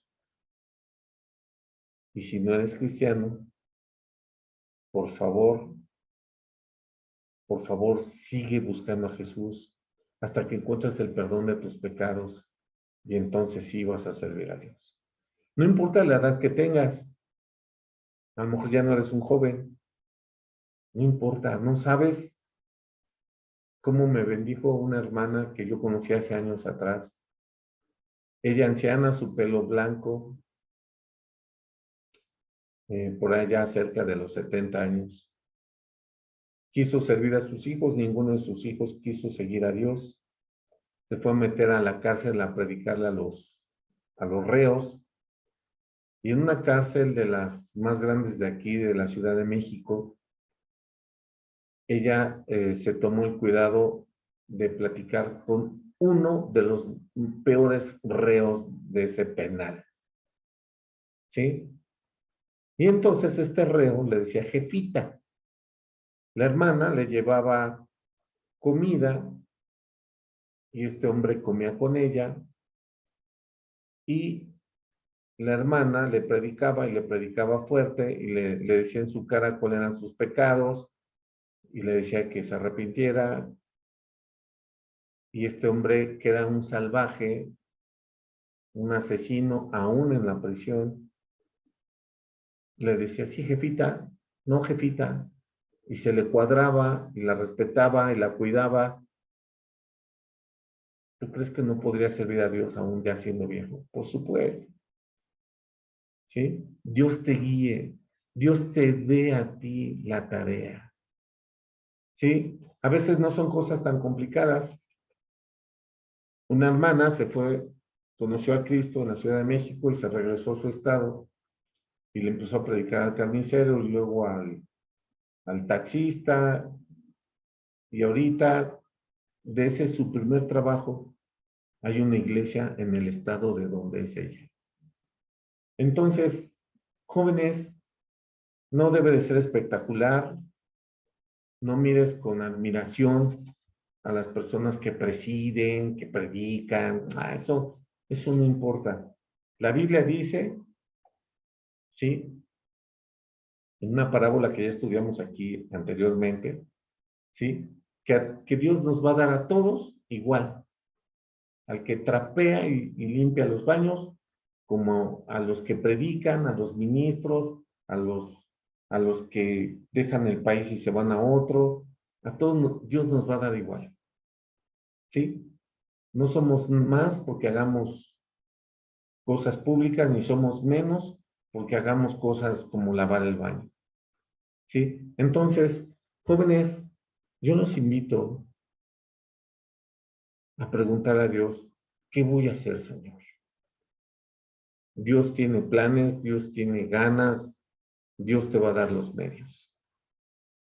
y si no eres cristiano, por favor, sigue buscando a Jesús hasta que encuentres el perdón de tus pecados y entonces sí vas a servir a Dios. No importa la edad que tengas, a lo mejor ya no eres un joven, no importa, no sabes cómo me bendijo una hermana que yo conocí hace años atrás. Ella anciana, su pelo blanco, por allá cerca de los 70 años. Quiso servir a sus hijos, ninguno de sus hijos quiso seguir a Dios. Se fue a meter a la cárcel a predicarle a los reos. Y en una cárcel de las más grandes de aquí, de la Ciudad de México, ella se tomó el cuidado de platicar con uno de los peores reos de ese penal. ¿Sí? Y entonces este reo le decía jefita. La hermana le llevaba comida y este hombre comía con ella y la hermana le predicaba y le predicaba fuerte y le decía en su cara cuáles eran sus pecados y le decía que se arrepintiera. Y este hombre, que era un salvaje, un asesino, aún en la prisión, le decía, sí, jefita, no, jefita. Y se le cuadraba y la respetaba y la cuidaba. ¿Tú crees que no podría servir a Dios aún ya siendo viejo? Por supuesto. ¿Sí? Dios te guíe. Dios te dé a ti la tarea. ¿Sí? A veces no son cosas tan complicadas. Una hermana se fue, conoció a Cristo en la Ciudad de México y se regresó a su estado y le empezó a predicar al carnicero y luego al taxista y ahorita de ese su primer trabajo hay una iglesia en el estado de donde es ella. Entonces, jóvenes, no debe de ser espectacular, no mires con admiración a las personas que presiden, que predican, eso no importa. La Biblia dice, ¿sí? En una parábola que ya estudiamos aquí anteriormente, ¿sí? Que Dios nos va a dar a todos igual, al que trapea y limpia los baños, como a los que predican, a los ministros, a los que dejan el país y se van a otro, a todos Dios nos va a dar igual, ¿sí? No somos más porque hagamos cosas públicas, ni somos menos porque hagamos cosas como lavar el baño, ¿sí? Entonces, jóvenes, yo los invito a preguntar a Dios, ¿qué voy a hacer, Señor? Dios tiene planes, Dios tiene ganas, Dios te va a dar los medios.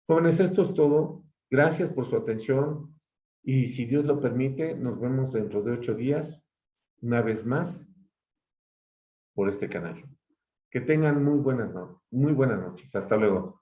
Jóvenes, esto es todo. Gracias por su atención y si Dios lo permite, nos vemos dentro de 8 días, una vez más, por este canal. Que tengan muy buenas noches. Hasta luego.